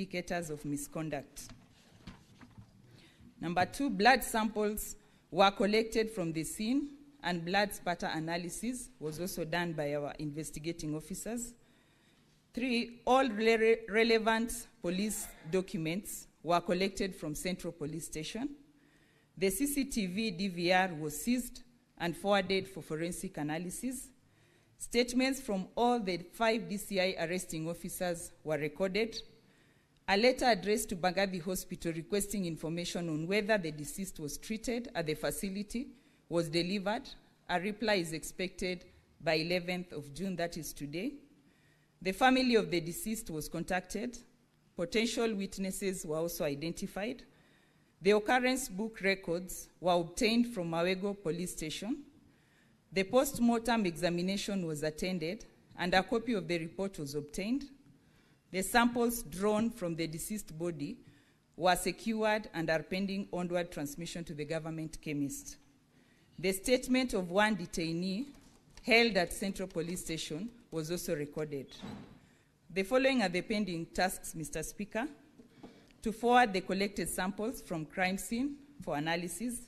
indicators of misconduct. Number 2, blood samples were collected from the scene, and blood spatter analysis was also done by our investigating officers. 3, all relevant police documents were collected from Central Police Station. The CCTV DVR was seized and forwarded for forensic analysis. Statements from all the 5 DCI arresting officers were recorded. A letter addressed to Bagavi Hospital requesting information on whether the deceased was treated at the facility was delivered. A reply is expected by 11th of June, that is today. The family of the deceased was contacted. Potential witnesses were also identified. The occurrence book records were obtained from Mawego Police Station. The post-mortem examination was attended, and a copy of the report was obtained. The samples drawn from the deceased body were secured and are pending onward transmission to the government chemist. The statement of one detainee held at Central Police Station was also recorded. The following are the pending tasks, Mr. Speaker: to forward the collected samples from crime scene for analysis,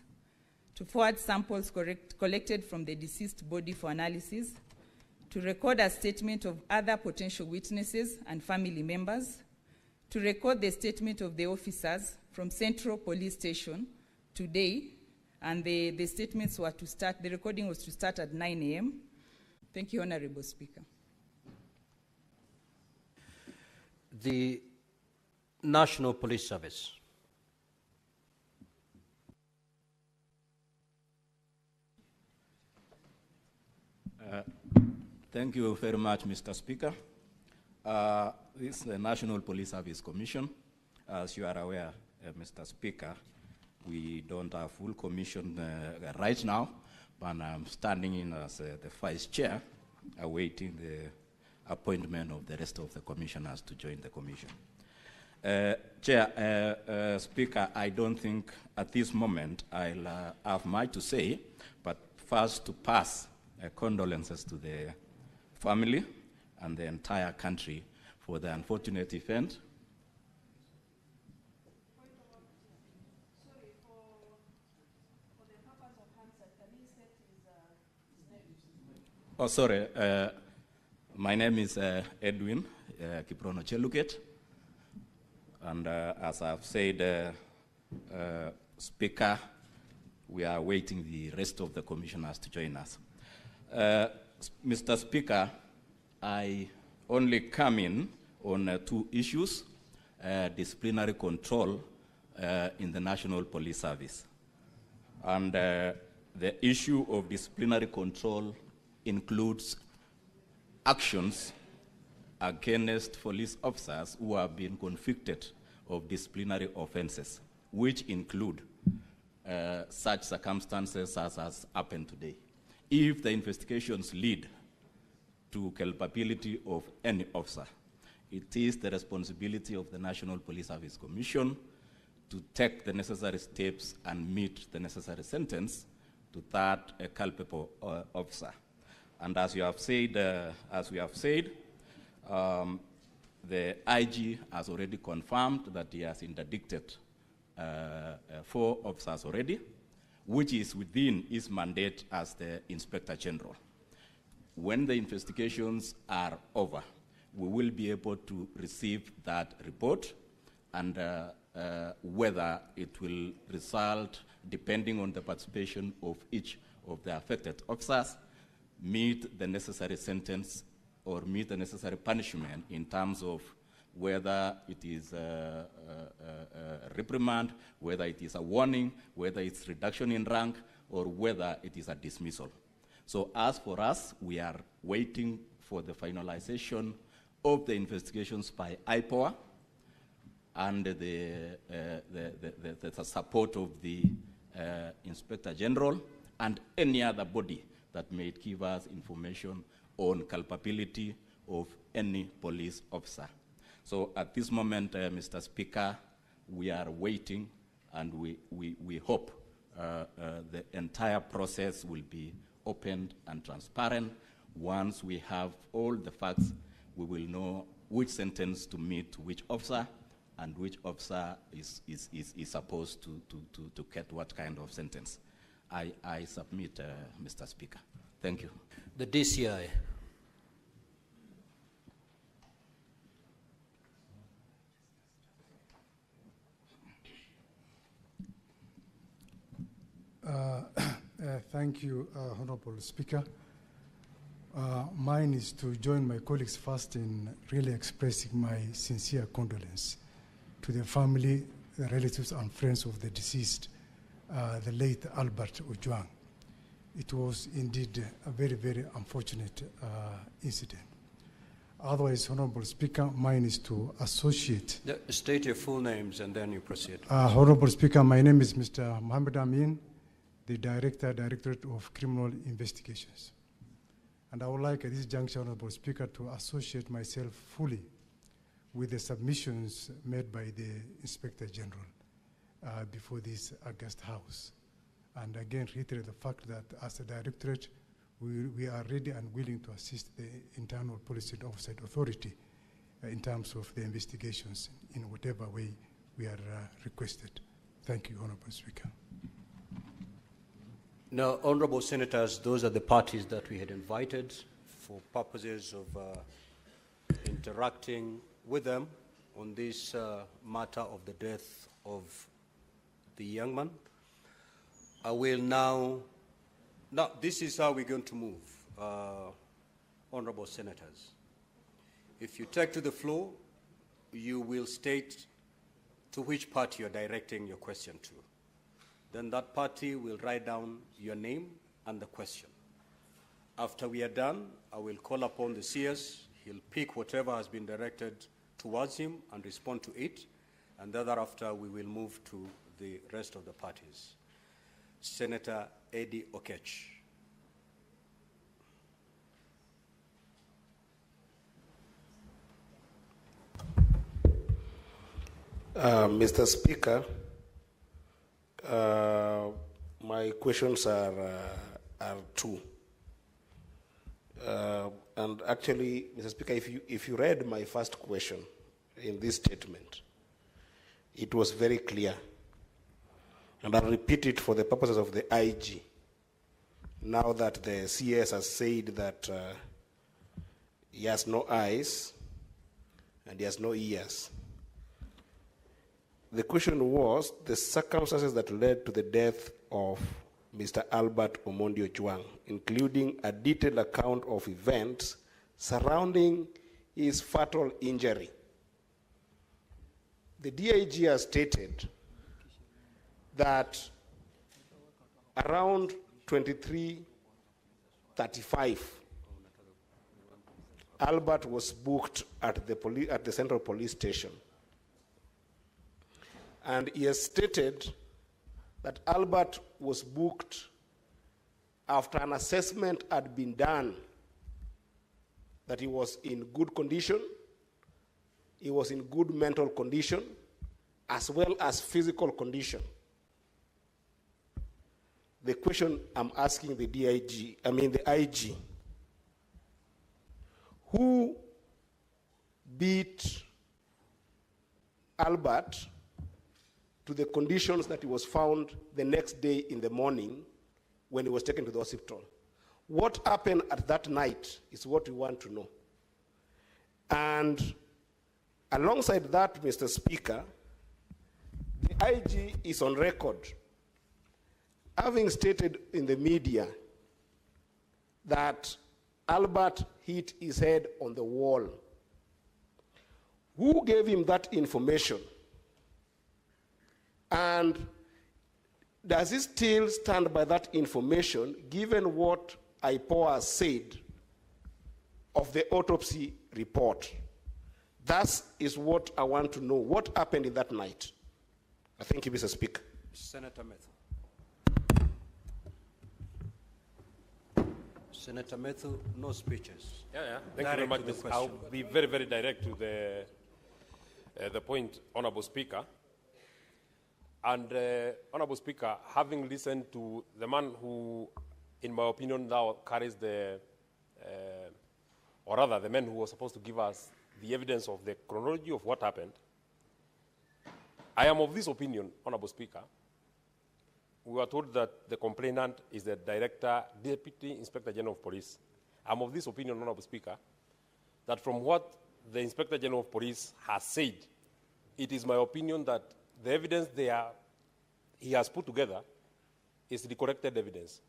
to forward samples collected from the deceased body for analysis, to record a statement of other potential witnesses and family members, to record the statement of the officers from Central Police Station today, and the statements were to start, the recording was to start at 9 a.m. Thank you, Honorable Speaker. The National Police Service. Thank you very much, Mr. Speaker. This is the National Police Service Commission. As you are aware, Mr. Speaker, we don't have full commission right now, but I'm standing in as the Vice Chair, awaiting the appointment of the rest of the commissioners to join the commission. Chair, Speaker, I don't think at this moment I'll have much to say, but first to pass condolences to the family and the entire country for the unfortunate event. Oh, sorry. My name is Edwin Kiprono Cheluket. And as I've said, Speaker, we are waiting the rest of the commissioners to join us. Mr. Speaker, I only come in on 2 issues, disciplinary control in the National Police Service. And the issue of disciplinary control includes actions against police officers who have been convicted of disciplinary offenses, which include such circumstances as has happened today. If the investigations lead to culpability of any officer, it is the responsibility of the National Police Service Commission to take the necessary steps and meet the necessary sentence to that culpable officer. And as you have said, the IG has already confirmed that he has interdicted 4 officers already, which is within his mandate as the Inspector General. When the investigations are over, we will be able to receive that report, and whether it will result, depending on the participation of each of the affected officers, meet the necessary sentence or meet the necessary punishment in terms of whether it is a reprimand, whether it is a warning, whether it's reduction in rank, or whether it is a dismissal. So as for us, we are waiting for the finalization of the investigations by IPOA and the support of the Inspector General and any other body that may give us information on culpability of any police officer. So at this moment, Mr. Speaker, we are waiting, and we hope the entire process will be open and transparent. Once we have all the facts, we will know which sentence to meet which officer and which officer is supposed to get what kind of sentence. I submit, Mr. Speaker. Thank you. The DCI. Thank you, Honorable Speaker. Mine is to join my colleagues first in really expressing my sincere condolence to the family, the relatives and friends of the deceased, the late Albert Ojwang. It was indeed a very, very unfortunate incident. Otherwise, Honorable Speaker, mine is to associate. State your full names and then you proceed. Honorable Speaker, my name is Mr. Mohammed Amin, the Directorate of Criminal Investigations. And I would like at this juncture, Honorable Speaker, to associate myself fully with the submissions made by the Inspector General before this August House. And again, reiterate the fact that as a Directorate, we are ready and willing to assist the Internal Policy and Oversight Authority in terms of the investigations in whatever way we are requested. Thank you, Honorable Speaker. Now, Honorable Senators, those are the parties that we had invited for purposes of interacting with them on this matter of the death of the young man. I will now, this is how we're going to move, Honorable Senators. If you take to the floor, you will state to which party you're directing your question to. Then that party will write down your name and the question. After we are done, I will call upon the CS. He'll pick whatever has been directed towards him and respond to it. And thereafter, we will move to the rest of the parties. Senator Eddie Okech. Mr. Speaker, my questions are two. And actually, Mr. Speaker, if you read my first question in this statement, it was very clear. And I'll repeat it for the purposes of the IG. Now that the CS has said that he has no eyes and he has no ears. The question was the circumstances that led to the death of Mr. Albert Ojwang, including a detailed account of events surrounding his fatal injury. The DIG has stated that around 23:35, Albert was booked at the Central Police Station. And he has stated that Albert was booked after an assessment had been done, that he was in good condition, he was in good mental condition, as well as physical condition. The question I'm asking the IG, who beat Albert to the conditions that he was found the next day in the morning when he was taken to the hospital? What happened at that night is what we want to know. And alongside that, Mr. Speaker, the IG is on record having stated in the media that Albert hit his head on the wall. Who gave him that information? And does he still stand by that information, given what IPOA said of the autopsy report? That is what I want to know. What happened in that night? I thank you, Mr. Speaker. Senator Methu. Senator Methu, no speeches. Yeah. Thank you very much. I'll be very, very direct to the point, Honorable Speaker. And Honorable Speaker, having listened to the man who, in my opinion, now carries the man who was supposed to give us the evidence of the chronology of what happened, I am of this opinion, Honorable Speaker. We were told that the complainant is the Deputy Inspector General of Police. I'm of this opinion, Honorable Speaker, that from what the Inspector General of Police has said, it is my opinion that the evidence he has put together is the corrected evidence.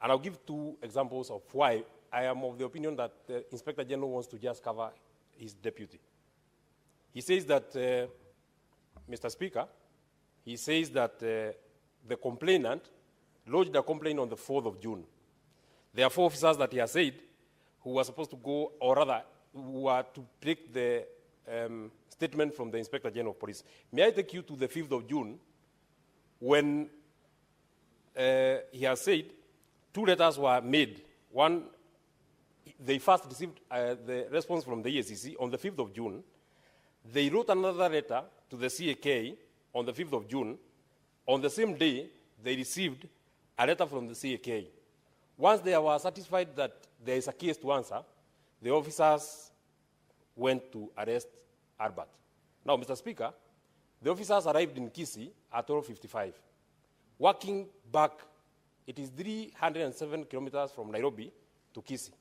And I'll give 2 examples of why I am of the opinion that the Inspector General wants to just cover his deputy. He says that, Mr. Speaker, he says that the complainant lodged a complaint on the 4th of June. There are 4 officers that he has said who were supposed to go, or rather, who are to take the statement from the Inspector General of Police. May I take you to the 5th of June when he has said 2 letters were made. One, they first received the response from the EACC on the 5th of June. They wrote another letter to the CAK on the 5th of June. On the same day, they received a letter from the CAK. Once they were satisfied that there is a case to answer, the officers went to arrest Albert. Now, Mr. Speaker, the officers arrived in Kisii at 12:55. Walking back, it is 307 kilometers from Nairobi to Kisii.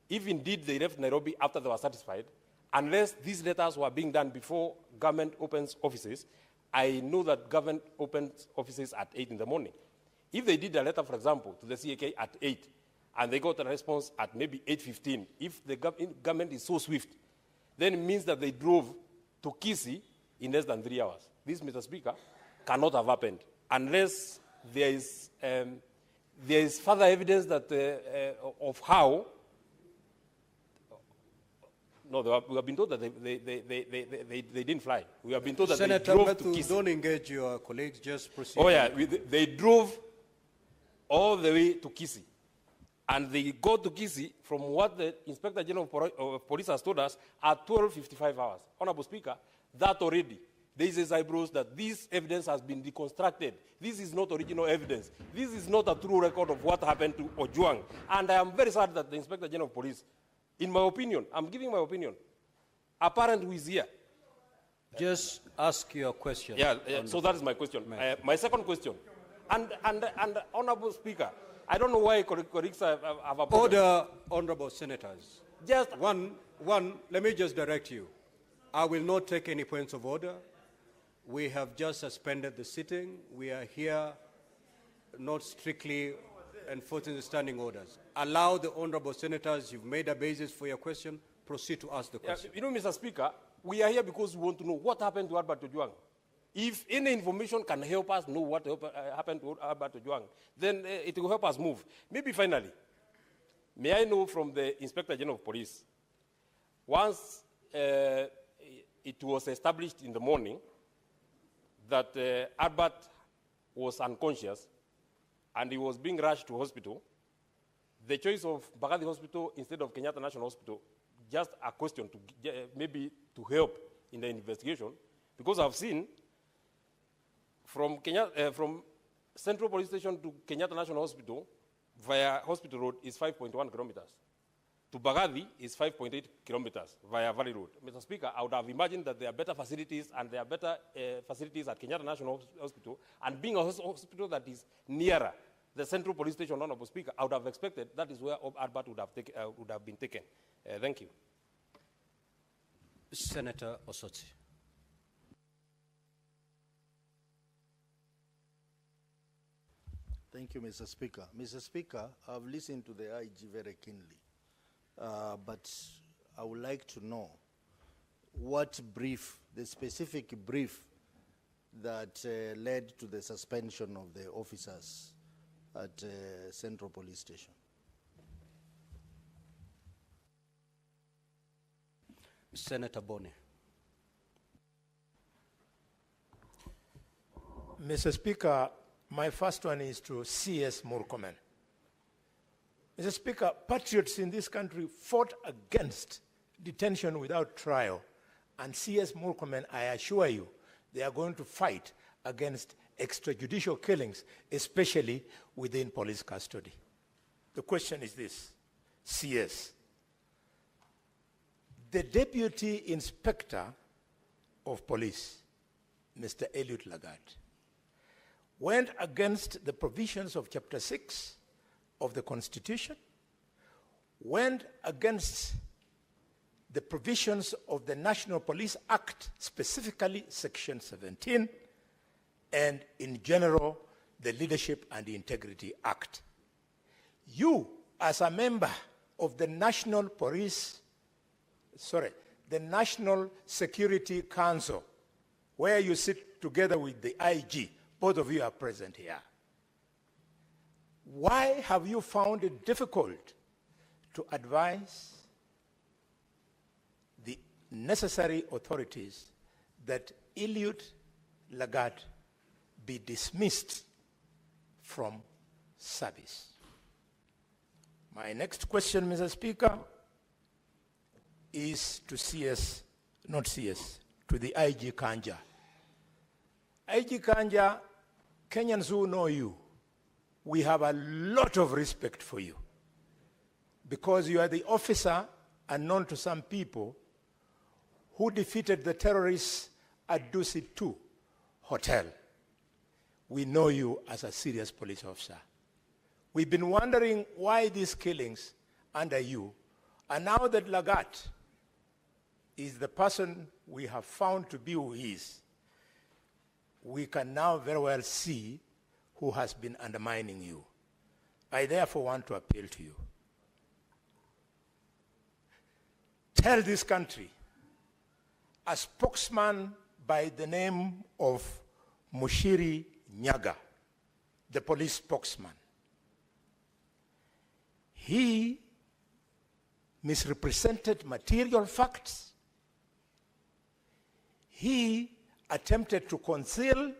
If indeed they left Nairobi after they were satisfied, unless these letters were being done before government opens offices, I know that government opens offices at 8 in the morning. If they did a letter, for example, to the CAK at 8, and they got a response at maybe 8:15, if the government is so swift, then it means that they drove to Kisii in less than 3 hours. This, Mr. Speaker, cannot have happened unless there is further evidence that of how. No, we have been told that they didn't fly. We have been told that Senator they drove Matthew, to Kisii. don't engage your colleagues, just proceed. Oh yeah, they drove all the way to Kisii. And they got to Kisii from what the Inspector General of Police has told us at 12:55 hours. Honorable Speaker, that already raises eyebrows that this evidence has been reconstructed. This is not original evidence. This is not a true record of what happened to Ojwang. And I am very sad that the Inspector General of Police, in my opinion, I'm giving my opinion, a parent who is here. Just ask your question. Yeah, so that is my question. My second question, and Honorable Speaker, I don't know why colleagues have a problem. Order, honorable senators. Just One, let me just direct you. I will not take any points of order. We have just suspended the sitting. We are here not strictly enforcing the standing orders. Allow the honorable senators, you've made a basis for your question, proceed to ask the question. You know, Mr. Speaker, we are here because we want to know what happened to Albert Ojwang. If any information can help us know what happened to Albert Ojwang, then it will help us move. Maybe finally, may I know from the Inspector General of Police, once it was established in the morning that Albert was unconscious and he was being rushed to hospital, the choice of Mbagathi Hospital instead of Kenyatta National Hospital, just a question to maybe to help in the investigation, because I've seen from Central Police Station to Kenyatta National Hospital via Hospital Road is 5.1 kilometers. To Mbagathi is 5.8 kilometers via Valley Road. Mr. Speaker, I would have imagined that there are better facilities and there are better facilities at Kenyatta National Hospital, and being a hospital that is nearer the Central Police Station, Honorable Speaker, I would have expected that is where Albert would have been taken. Thank you. Senator Osotsi. Thank you, Mr. Speaker. Mr. Speaker, I've listened to the IG very keenly, but I would like to know what brief, the specific brief that led to the suspension of the officers at Central Police Station. Senator Boni. Mr. Speaker, my first one is to CS Murkomen. Mr. Speaker, patriots in this country fought against detention without trial, and CS Murkomen, I assure you, they are going to fight against extrajudicial killings, especially within police custody. The question is this, CS. The Deputy Inspector of Police Mr. Eliud Lagat, went against the provisions of Chapter 6 of the Constitution, went against the provisions of the National Police Act, specifically Section 17, and in general, the Leadership and Integrity Act. You, as a member of the National Security Council, where you sit together with the IG, both of you are present here. Why have you found it difficult to advise the necessary authorities that Eliud Lagat be dismissed from service? My next question, Mr. Speaker, is to CS, not CS, to the IG Kanja. IG Kanja, Kenyans who know you, we have a lot of respect for you because you are the officer, unknown to some people, who defeated the terrorists at Dusit 2 Hotel. We know you as a serious police officer. We've been wondering why these killings under you, and now that Lagat is the person we have found to be who he is, we can now very well see who has been undermining you. I therefore want to appeal to you. Tell this country, a spokesman by the name of Mushiri Nyaga, the police spokesman, he misrepresented material facts. He attempted to conceal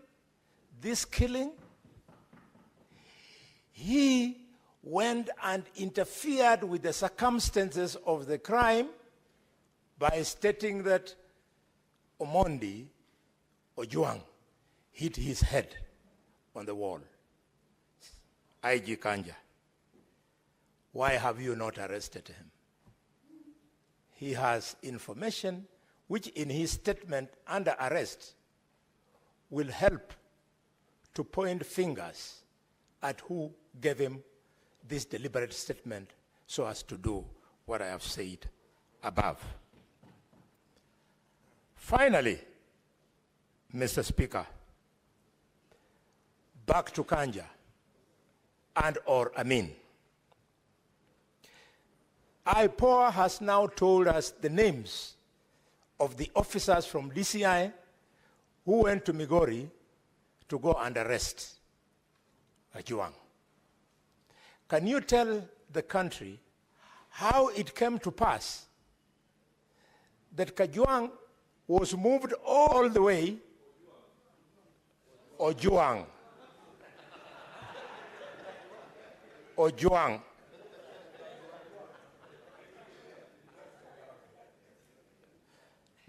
this killing. He went and interfered with the circumstances of the crime by stating that Omondi Ojwang hit his head on the wall. IG Kanja, why have you not arrested him? He has information which in his statement under arrest will help to point fingers at who gave him this deliberate statement so as to do what I have said above. Finally, Mr. Speaker, back to Kanja and or Amin. IPOA has now told us the names of the officers from DCI who went to Migori to go and arrest Ojwang. Can you tell the country how it came to pass that Ojwang was moved all the way, Ojwang,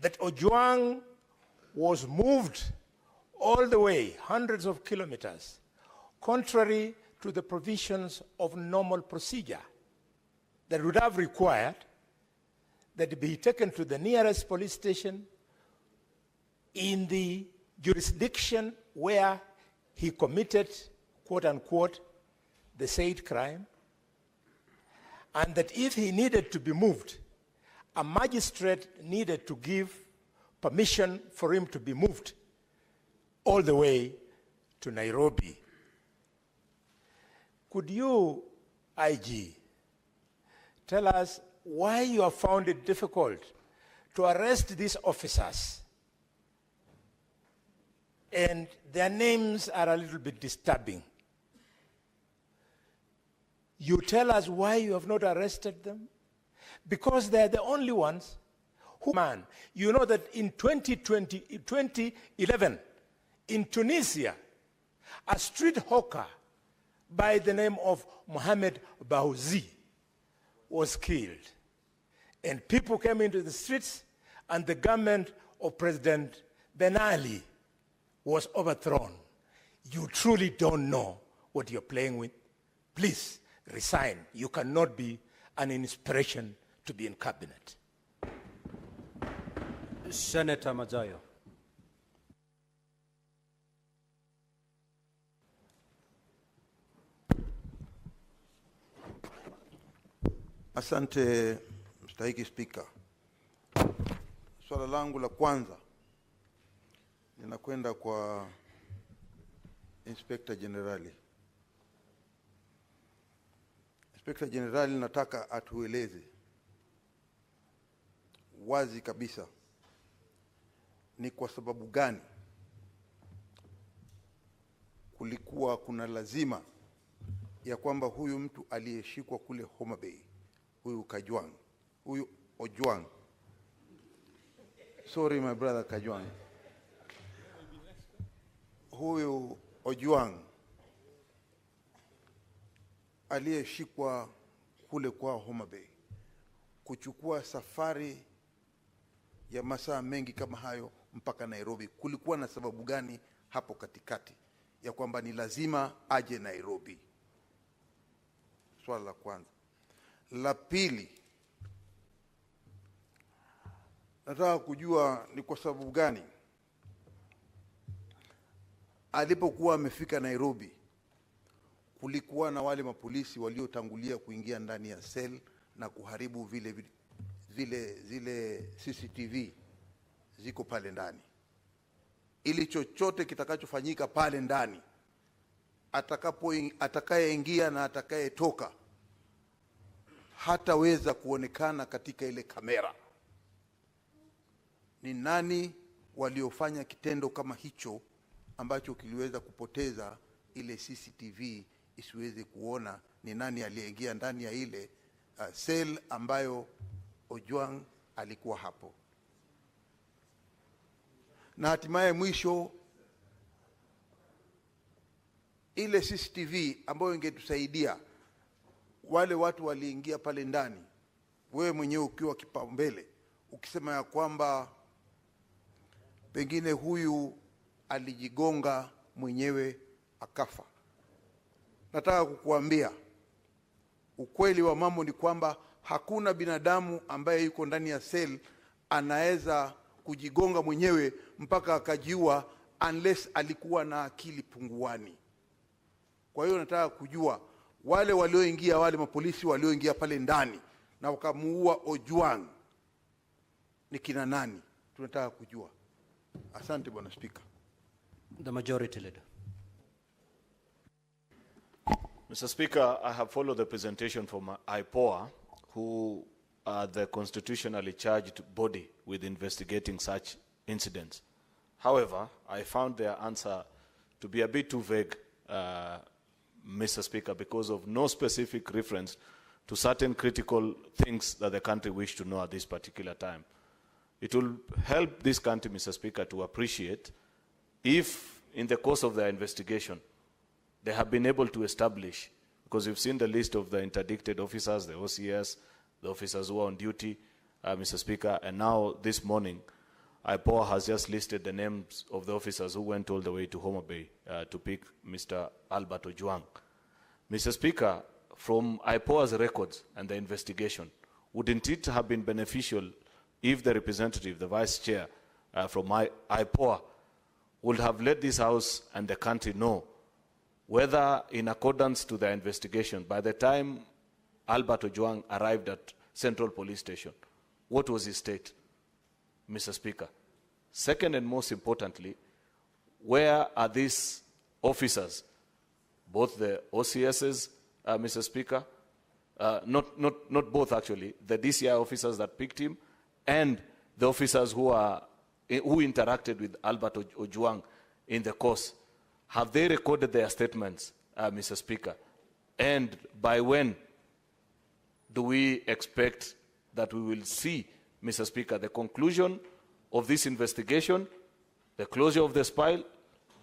that Ojwang was moved all the way, hundreds of kilometers, contrary to the provisions of normal procedure that would have required that he be taken to the nearest police station in the jurisdiction where he committed, quote unquote, the said crime, and that if he needed to be moved, a magistrate needed to give permission for him to be moved all the way to Nairobi. Could you, IG, tell us why you have found it difficult to arrest these officers? And their names are a little bit disturbing. You tell us why you have not arrested them? Because they're the only ones who, man, you know that in 2011, in Tunisia, a street hawker by the name of Mohamed Baouzi was killed. And people came into the streets, and the government of President Ben Ali was overthrown. You truly don't know what you're playing with. Please resign. You cannot be an inspiration to be in cabinet. Senator Mazayo. Asante mstahiki Spika. Swala langu la kwanza linakwenda kwa Inspector Generali. Inspector Generali, nataka atueleze wazi kabisa ni kwa sababu gani kulikuwa kuna lazima ya kwamba huyu mtu aliyeshikwa kule Homa Bay, huyu Ojwang, sorry my brother Kajwang, huyu Ojwang aliyeshikwa kule kwa Homa Bay kuchukua safari ya masaa mengi kama hayo mpaka Nairobi, kulikuwa na sababu gani hapo katikati ya kwamba ni lazima aje Nairobi? Swala la kwanza. La pili, nataka kujua ni kwa sababu gani alipokuwa amefika Nairobi kulikuwa na wale mapolisi waliotangulia kuingia ndani ya cell na kuharibu zile CCTV ziko pale ndani, ili chochote kitakachofanyika pale ndani, atakayeingia na atakayetoka hataweza kuonekana katika ile kamera. Ni nani waliofanya kitendo kama hicho ambacho kiliweza kupoteza ile CCTV isiweze kuona ni nani aliyeingia ndani ya ile cell ambayo Ojwang alikuwa hapo? Na hatimaye mwisho, ile CCTV ambayo ingetusaidia wale watu waliingia pale ndani, wewe mwenyewe ukiwa kipaumbele ukisema ya kwamba pengine huyu alijigonga mwenyewe akafa. Nataka kukuambia ukweli wa mambo ni kwamba hakuna binadamu ambaye yuko ndani ya cell anaweza kujigonga mwenyewe mpaka akajiua unless alikuwa na akili punguani. Kwa hiyo nataka kujua wale walioingia, wale mapolisi walioingia pale ndani na wakamuua Ojwang ni kina nani? Tunataka kujua. Asante Bwana Speaker. The Majority Leader. Mr. Speaker, I have followed the presentation from IPOA, who are the constitutionally charged body with investigating such incidents. However, I found their answer to be a bit too vague, Mr. Speaker, because of no specific reference to certain critical things that the country wished to know at this particular time. It will help this country, Mr. Speaker, to appreciate if, in the course of their investigation, they have been able to establish, because you've seen the list of the interdicted officers, the OCS, the officers who are on duty, Mr. Speaker, and now this morning, IPOA has just listed the names of the officers who went all the way to Homa Bay to pick Mr. Albert Ojwang. Mr. Speaker, from IPOA's records and the investigation, wouldn't it have been beneficial if the representative, the vice chair from IPOA, would have let this House and the country know whether, in accordance to their investigation, by the time Albert Ojwang arrived at Central Police Station, what was his state, Mr. Speaker? Second, and most importantly, where are these officers, both the OCSs, Mr. Speaker, not both actually, the DCI officers that picked him and the officers who interacted with Albert Ojwang in the course? Have they recorded their statements, Mr. Speaker? And by when do we expect that we will see, Mr. Speaker, the conclusion of this investigation, the closure of the file,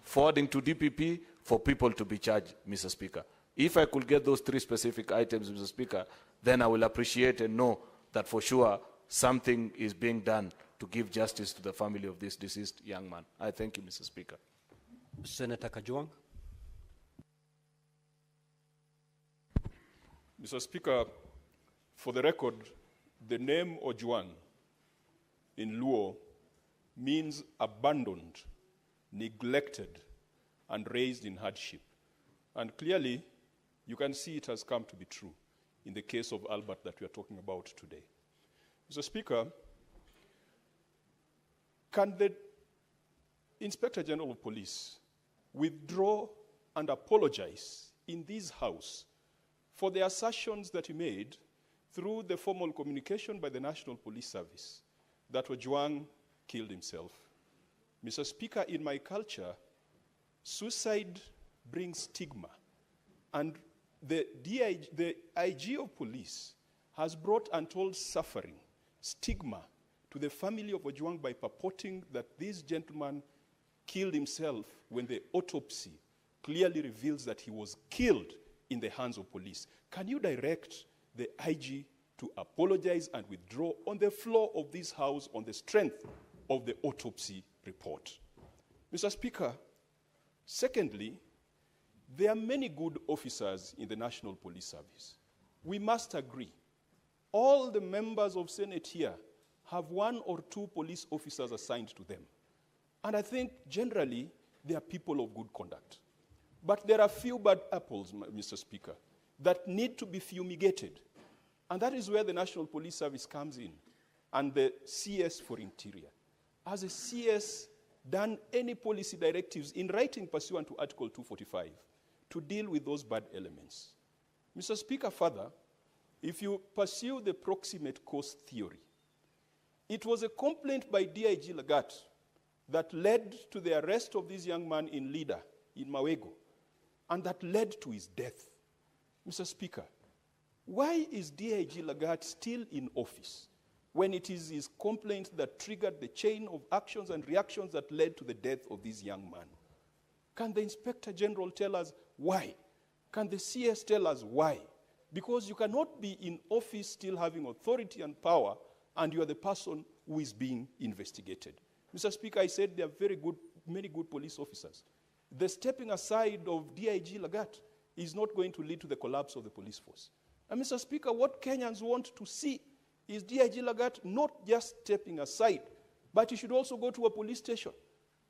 forwarding to DPP for people to be charged, Mr. Speaker? If I could get those three specific items, Mr. Speaker, then I will appreciate and know that for sure something is being done to give justice to the family of this deceased young man. I thank you, Mr. Speaker. Senator Kajwang. Mr. Speaker, for the record, the name Ojwang in Luo means abandoned, neglected, and raised in hardship. And clearly, you can see it has come to be true. in the case of Albert that we are talking about today. Mr. Speaker, can the Inspector General of Police withdraw and apologize in this House for the assertions that he made through the formal communication by the National Police Service that Ojwang killed himself? Mr. Speaker, in my culture, suicide brings stigma, and the IG of police has brought untold suffering, stigma, to the family of Ojwang by purporting that this gentleman killed himself when the autopsy clearly reveals that he was killed in the hands of police. Can you direct the IG to apologize and withdraw on the floor of this House on the strength of the autopsy report? Mr. Speaker, secondly, there are many good officers in the National Police Service. We must agree. All the members of Senate here have 1 or 2 police officers assigned to them. And I think generally they are people of good conduct. But there are few bad apples, Mr. Speaker, that need to be fumigated. And that is where the National Police Service comes in, and the CS for Interior. Has a CS done any policy directives in writing pursuant to Article 245 to deal with those bad elements? Mr. Speaker, further, if you pursue the proximate cause theory, it was a complaint by DIG Lagat that led to the arrest of this young man in Lida, in Mawego, and that led to his death. Mr. Speaker, why is DIG Lagat still in office when it is his complaint that triggered the chain of actions and reactions that led to the death of this young man? Can the Inspector General tell us why? Can the CS tell us why? Because you cannot be in office still having authority and power, and you are the person who is being investigated. Mr. Speaker, I said there are many good police officers. The stepping aside of DIG Lagat is not going to lead to the collapse of the police force. And Mr. Speaker, what Kenyans want to see is DIG Lagat not just stepping aside, but he should also go to a police station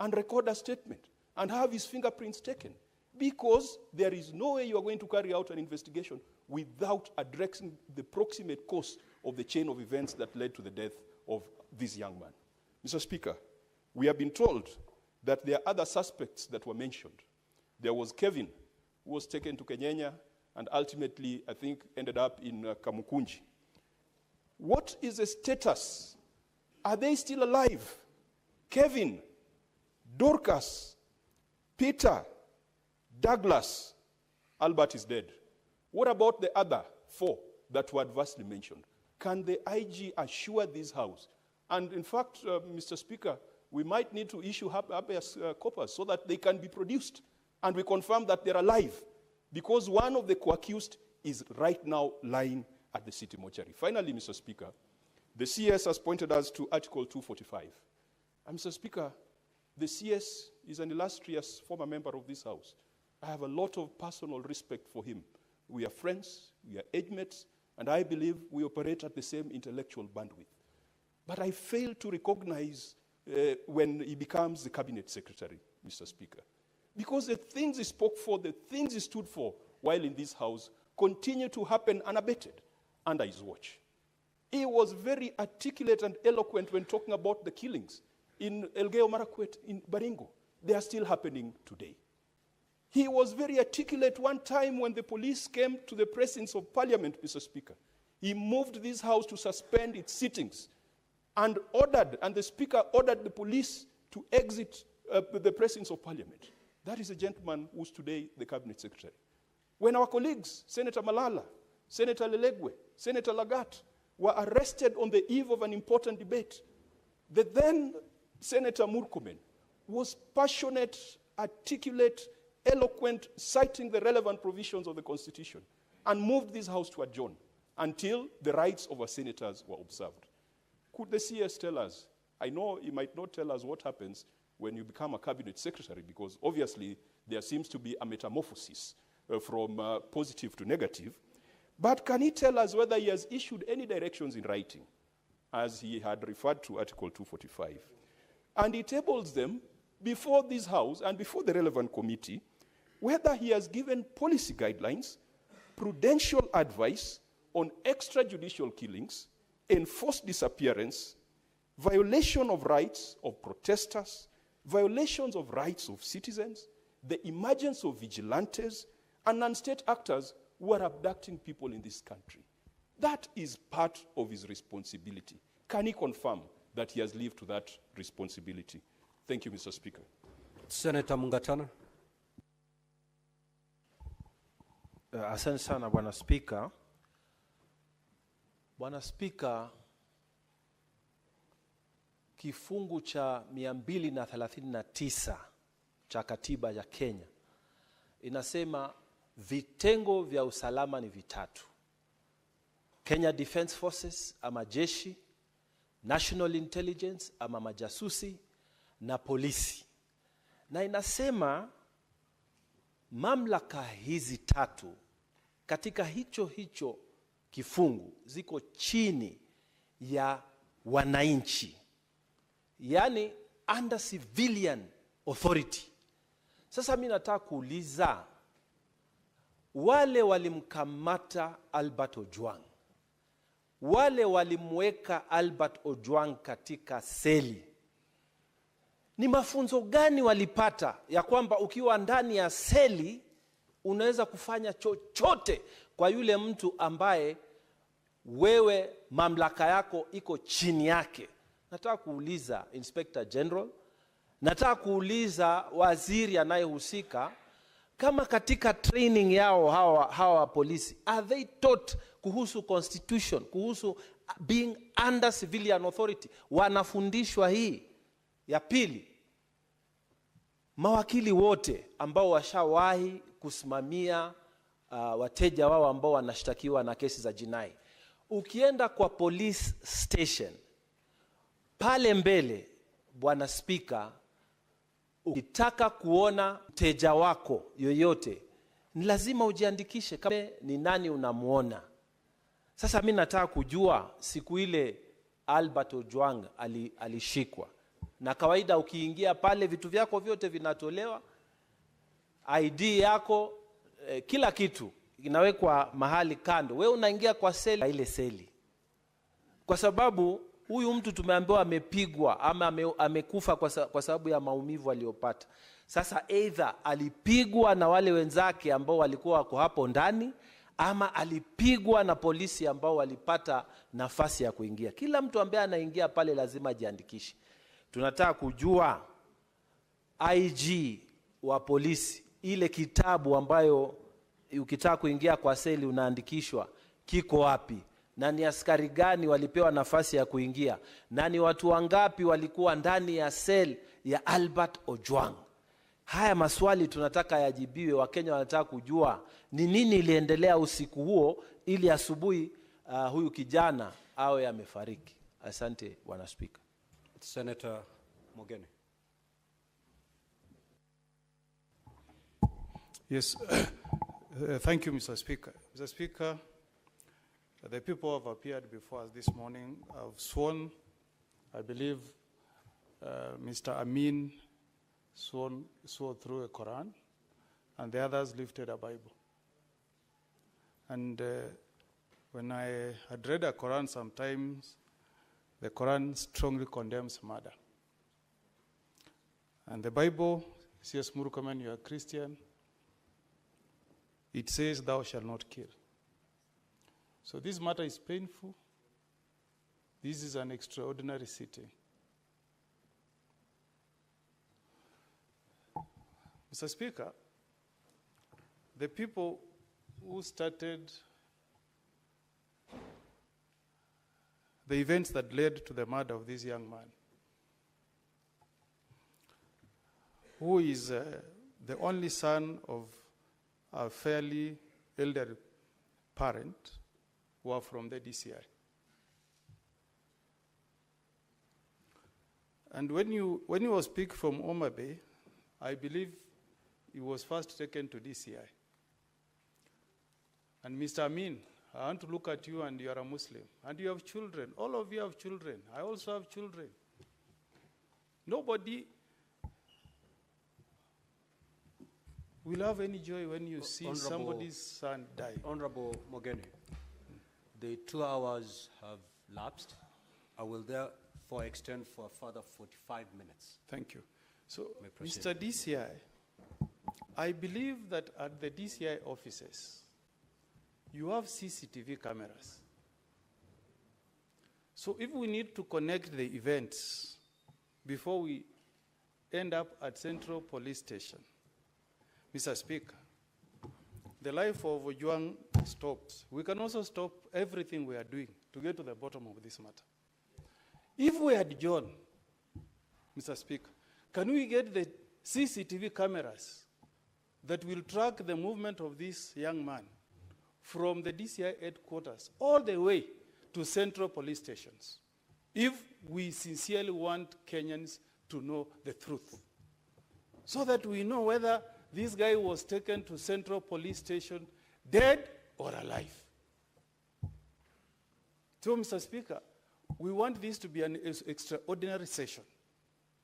and record a statement and have his fingerprints taken, because there is no way you are going to carry out an investigation without addressing the proximate cause of the chain of events that led to the death of this young man. Mr. Speaker, we have been told that there are other suspects that were mentioned. There was Kevin, who was taken to Kenyanya and ultimately, I think, ended up in Kamukunji. What is the status? Are they still alive? Kevin, Dorcas, Peter, Douglas, Albert is dead. What about the other 4 that were adversely mentioned? Can the IG assure this House? And in fact, Mr. Speaker, we might need to issue habeas corpus so that they can be produced and we confirm that they're alive, because one of the co-accused is right now lying at the city mortuary. Finally, Mr. Speaker, the CS has pointed us to Article 245. And Mr. Speaker, the CS is an illustrious former member of this House. I have a lot of personal respect for him. We are friends, we are age mates, and I believe we operate at the same intellectual bandwidth. But I fail to recognize when he becomes the cabinet secretary, Mr. Speaker. Because the things he spoke for, the things he stood for while in this House continue to happen unabated under his watch. He was very articulate and eloquent when talking about the killings in Elgeyo Marakwet, in Baringo. They are still happening today. He was very articulate one time when the police came to the presence of Parliament, Mr. Speaker. He moved this House to suspend its sittings and the Speaker ordered the police to exit the presence of Parliament. That is a gentleman who's today the Cabinet Secretary. When our colleagues, Senator Malala, Senator Lelegwe, Senator Lagat, were arrested on the eve of an important debate, the then Senator Murkomen was passionate, articulate, eloquent, citing the relevant provisions of the Constitution, and moved this House to adjourn until the rights of our senators were observed. Could the CS tell us? I know he might not tell us what happens when you become a cabinet secretary, because obviously there seems to be a metamorphosis from positive to negative. But can he tell us whether he has issued any directions in writing, as he had referred to Article 245? And he tables them before this House and before the relevant committee, whether he has given policy guidelines, prudential advice, on extrajudicial killings, enforced disappearance, violation of rights of protesters, violations of rights of citizens, the emergence of vigilantes, and non-state actors who are abducting people in this country. That is part of his responsibility. Can he confirm that he has lived to that responsibility? Thank you, Mr. Speaker. Senator Mungatana. Asante sana Bwana Spika. Bwana Spika, kifungu cha 239 cha katiba ya Kenya inasema vitengo vya usalama ni vitatu: Kenya Defence Forces ama jeshi, National Intelligence ama majasusi, na polisi. Na inasema mamlaka hizi tatu katika hicho kifungu ziko chini ya wananchi, yani under civilian authority. Sasa mimi nataka kuuliza, wale walimkamata Albert Ojwang, wale walimweka Albert Ojwang katika seli, ni mafunzo gani walipata ya kwamba ukiwa ndani ya seli unaweza kufanya chochote kwa yule mtu ambaye wewe mamlaka yako iko chini yake? Nataka kuuliza Inspector General, nataka kuuliza waziri anayehusika, kama katika training yao hawa polisi, are they taught kuhusu constitution, kuhusu being under civilian authority? Wanafundishwa hii? Ya pili, mawakili wote ambao washawahi kusimamia wateja wao ambao wanashtakiwa na kesi za jinai, ukienda kwa police station pale mbele, Bwana Spika, ukitaka kuona mteja wako yoyote ni lazima ujiandikishe kama ni nani unamuona. Sasa mimi nataka kujua, siku ile Albert Ojwang alishikwa, na kawaida ukiingia pale vitu vyako vyote vinatolewa, ID yako, kila kitu inawekwa mahali kando. Wewe unaingia kwa seli, ile seli, kwa sababu huyu mtu tumeambiwa amepigwa ama amekufa kwa sababu ya maumivu aliyopata. Sasa either alipigwa na wale wenzake ambao walikuwa wako hapo ndani, ama alipigwa na polisi ambao walipata nafasi ya kuingia. Kila mtu ambaye anaingia pale lazima ajiandikishe. Tunataka kujua IG wa polisi, ile kitabu ambayo ukitaka kuingia kwa seli unaandikishwa, kiko wapi? Na ni askari gani walipewa nafasi ya kuingia? Na ni watu wangapi walikuwa ndani ya sel ya Albert Ojwang? Haya maswali tunataka yajibiwe. Wakenya wanataka kujua ni nini iliendelea usiku huo ili asubuhi huyu kijana awe amefariki. Asante Bwana Speaker. Senator Mogeni. Yes, thank you, Mr. Speaker. Mr. Speaker, the people who have appeared before us this morning have sworn, I believe Mr. Amin swore through a Quran, and the others lifted a Bible. And when I had read a Quran, sometimes the Quran strongly condemns murder. And the Bible, C.S. Murkomen, you are Christian, it says, thou shalt not kill. So this matter is painful. This is an extraordinary sitting. Mr. Speaker, the people who started the events that led to the murder of this young man, who is the only son of a fairly elderly parent, who are from the DCI. And when he was picked from Oma Bay, I believe he was first taken to DCI. And Mr. Amin, I want to look at you, and you are a Muslim, and you have children. All of you have children. I also have children. Nobody will have any joy when you see somebody's son die. Honorable Mogeni, The 2 hours have lapsed. I will therefore extend for a further 45 minutes. Thank you. So, May proceed. Mr. DCI, I believe that at the DCI offices, you have CCTV cameras. So if we need to connect the events before we end up at Central Police Station, Mr. Speaker, the life of Ojwang stops. We can also stop everything we are doing to get to the bottom of this matter. If we adjourn, Mr. Speaker, can we get the CCTV cameras that will track the movement of this young man from the DCI headquarters all the way to central police stations, if we sincerely want Kenyans to know the truth, so that we know whether this guy was taken to central police station dead or alive. So, Mr. Speaker, we want this to be an extraordinary session.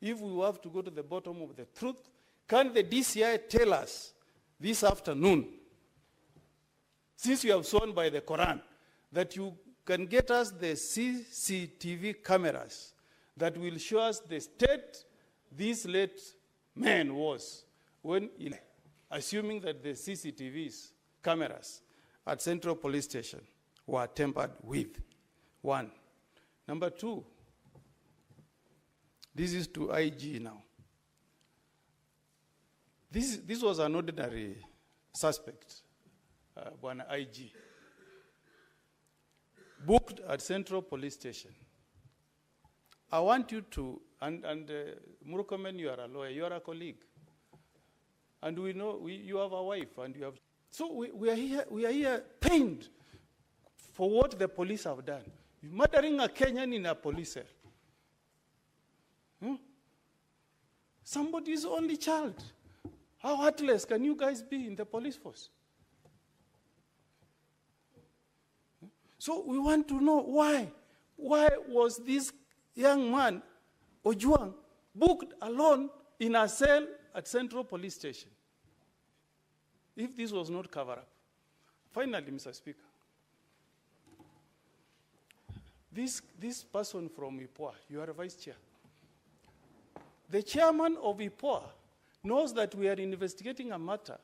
If we have to go to the bottom of the truth, can the DCI tell us this afternoon, since you have sworn by the Quran, that you can get us the CCTV cameras that will show us the state this late man was when, assuming that the CCTVs cameras at Central Police Station were tampered with? One. Number two, this is to IG now. This was an ordinary suspect, one IG, booked at Central Police Station. I want you to, and Murukomen, you are a lawyer, you are a colleague. And we know you have a wife, and you have. So we are here pained for what the police have done. Murdering a Kenyan in a police cell. Somebody's only child. How heartless can you guys be in the police force? So we want to know why. Why was this young man, Ojwang, booked alone in a cell at Central Police Station, if this was not covered up? Finally, Mr. Speaker, this person from IPOA, you are a vice chair. The chairman of IPOA knows that we are investigating a matter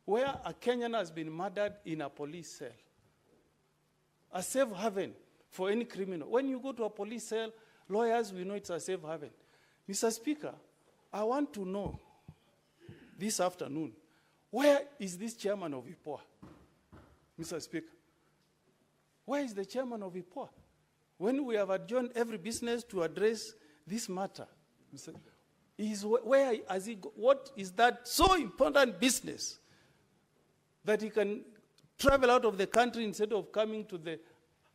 where a Kenyan has been murdered in a police cell, a safe haven for any criminal. When you go to a police cell, lawyers will know it's a safe haven. Mr. Speaker, I want to know this afternoon, where is this chairman of IPOA? Mr. Speaker, where is the chairman of IPOA? When we have adjourned every business to address this matter, what is that so important business that he can travel out of the country instead of coming to the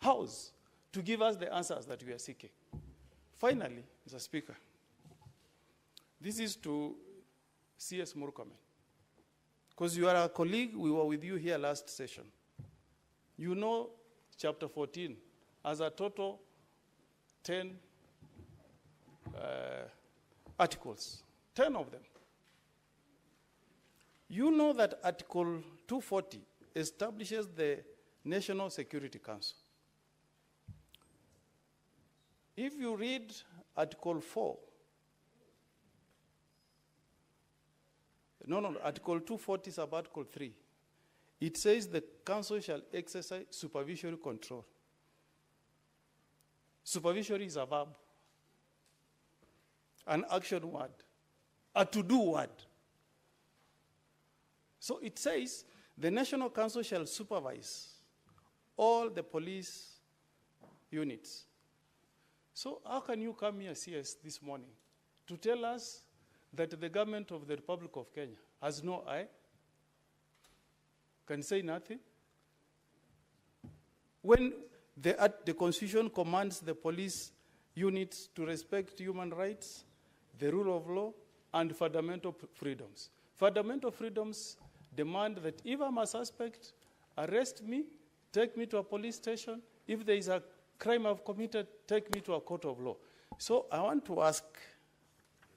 house to give us the answers that we are seeking? Finally, Mr. Speaker, this is to CS Murkomen. Because you are a colleague, we were with you here last session. You know chapter 14 as a total 10 articles, 10 of them. You know that Article 240 establishes the National Security Council. If you read Article 4, Article 240 is about Article 3. It says the council shall exercise supervisory control. Supervisory is a verb, an action word, a to-do word. So it says the National Council shall supervise all the police units. So how can you come here, CS, this morning to tell us that the government of the Republic of Kenya has no eye, can say nothing? When the Constitution commands the police units to respect human rights, the rule of law, and fundamental freedoms. Fundamental freedoms demand that if I'm a suspect, arrest me, take me to a police station. If there is a crime I've committed, take me to a court of law. So I want to ask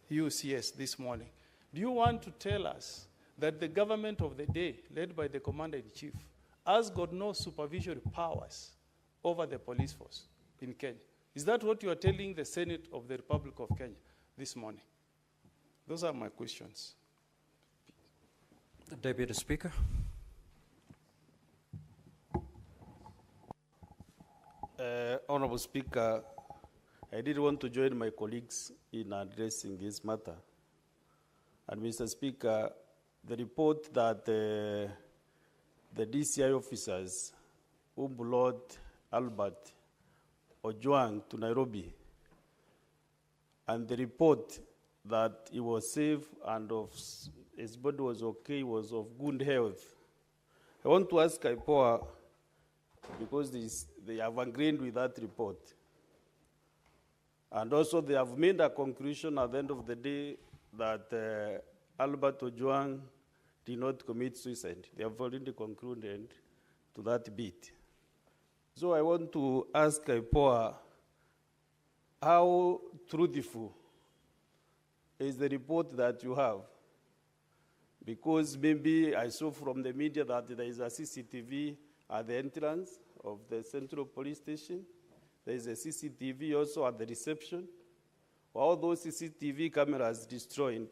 you, CS, this morning, do you want to tell us that the government of the day, led by the Commander-in-Chief, has got no supervisory powers over the police force in Kenya. Is that what you are telling the Senate of the Republic of Kenya this morning? Those are my questions. The Deputy Speaker. Honorable Speaker, I did want to join my colleagues in addressing this matter. And Mr. Speaker, the report that the DCI officers who brought Albert Ojwang to Nairobi, and the report that he was safe and his body was okay, was of good health. I want to ask IPOA, because they have agreed with that report. And also they have made a conclusion at the end of the day that Albert Ojwang did not commit suicide. They have already concluded to that bit. So I want to ask IPOA, how truthful is the report that you have? Because maybe I saw from the media that there is a CCTV at the entrance of the Central Police Station. There is a CCTV also at the reception. All those CCTV cameras destroyed,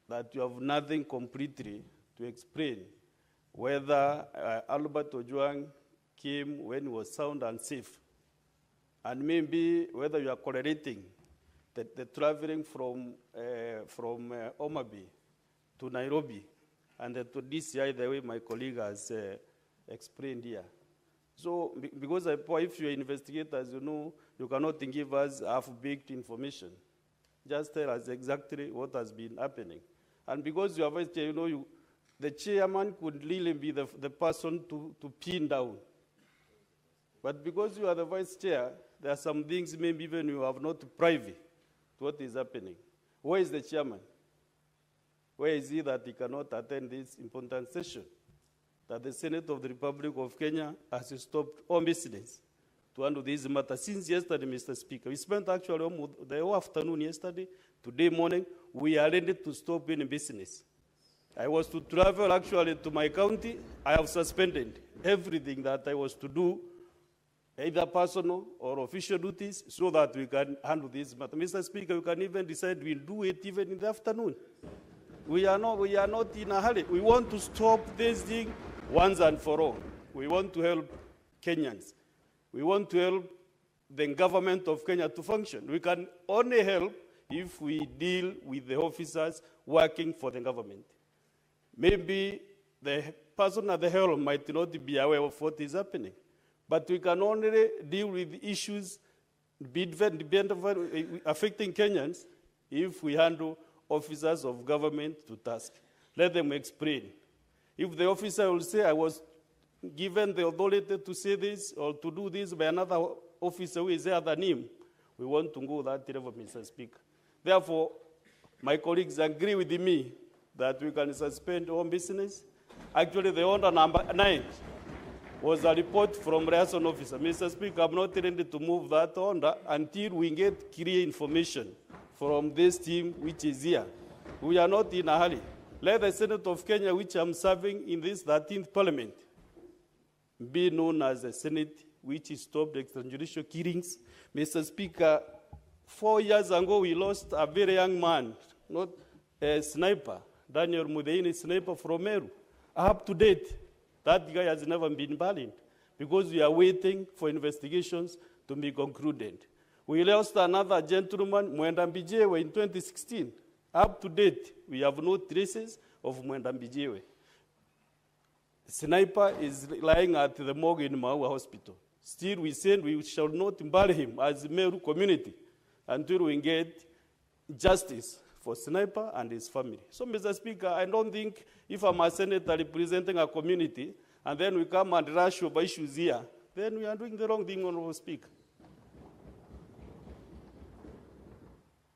that you have nothing completely to explain whether Albert Ojwang came when he was sound and safe, and maybe whether you are correlating the traveling from Omagby to Nairobi and to DCI, the way my colleague has explained here. So, because if you're investigators, you know, you cannot give us half-baked information. Just tell us exactly what has been happening. And because you are vice chair, you know, the chairman could really be the person to pin down. But because you are the vice chair, there are some things maybe even you have not privy to what is happening. Where is the chairman? Where is he that he cannot attend this important session? That the Senate of the Republic of Kenya has stopped all business to handle this matter since yesterday, Mr. Speaker. We spent actually the whole afternoon yesterday, today morning, we are ready to stop any business. I was to travel actually to my county. I have suspended everything that I was to do, either personal or official duties, so that we can handle this matter. Mr. Speaker, we can even decide we'll do it even in the afternoon. We are not in a hurry. We want to stop this thing once and for all. We want to help Kenyans. We want to help the government of Kenya to function. We can only help if we deal with the officers working for the government. Maybe the person at the helm might not be aware of what is happening, but we can only deal with issues affecting Kenyans if we handle officers of government to task. Let them explain. If the officer will say, I was given the authority to say this or to do this by another officer who is there than him, we want to go that level, Mr. Speaker. Therefore, my colleagues agree with me that we can suspend all business. Actually, the order number 9 was a report from liaison officer. Mr. Speaker, I'm not ready to move that order until we get clear information from this team which is here. We are not in a hurry. Let the Senate of Kenya, which I'm serving in this 13th Parliament, be known as the Senate which stopped extrajudicial killings. Mr. Speaker, 4 years ago we lost a very young man, not a sniper, Daniel Mudeini, sniper from Meru. Up to date, that guy has never been buried because we are waiting for investigations to be concluded. We lost another gentleman, Mwenda Mbijewe, in 2016. Up to date, we have no traces of Mwenda Mbijewe. Sniper is lying at the morgue in Maua Hospital. Still, we said we shall not bury him as a Meru community until we get justice for Sniper and his family. So, Mr. Speaker, I don't think if I'm a senator representing a community and then we come and rush over issues here, then we are doing the wrong thing, Honorable Speaker.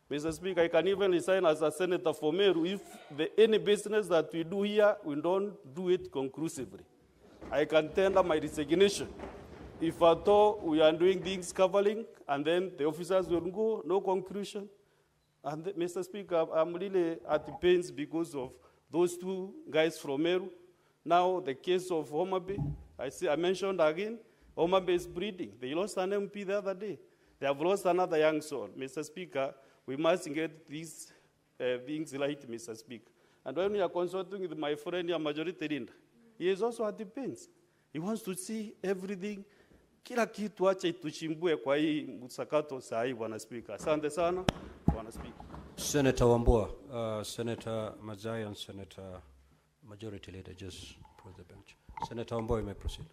Mr. Speaker, I can even resign as a senator for Meru if any business that we do here, we don't do it conclusively. I can tender my resignation. If at all we are doing things covering, and then the officers will go, no conclusion. And Mr. Speaker, I'm really at pains because of those 2 guys from Meru. Now the case of Omagby, I mentioned again, Homa Bay is breeding. They lost an MP the other day. They have lost another young soul. Mr. Speaker, we must get these things right, Mr. Speaker. And when we are consulting with my friend, your majority leader, he is also at the bench. He wants to see everything. Kila kitu acha ituchimbue kwa hii msakato saa hii, Bwana Speaker. Asante sana, Bwana Speaker. Senator Wambua, Senator Mazai and Senator Majority Leader just approach the bench. Senator Wambua, you may proceed.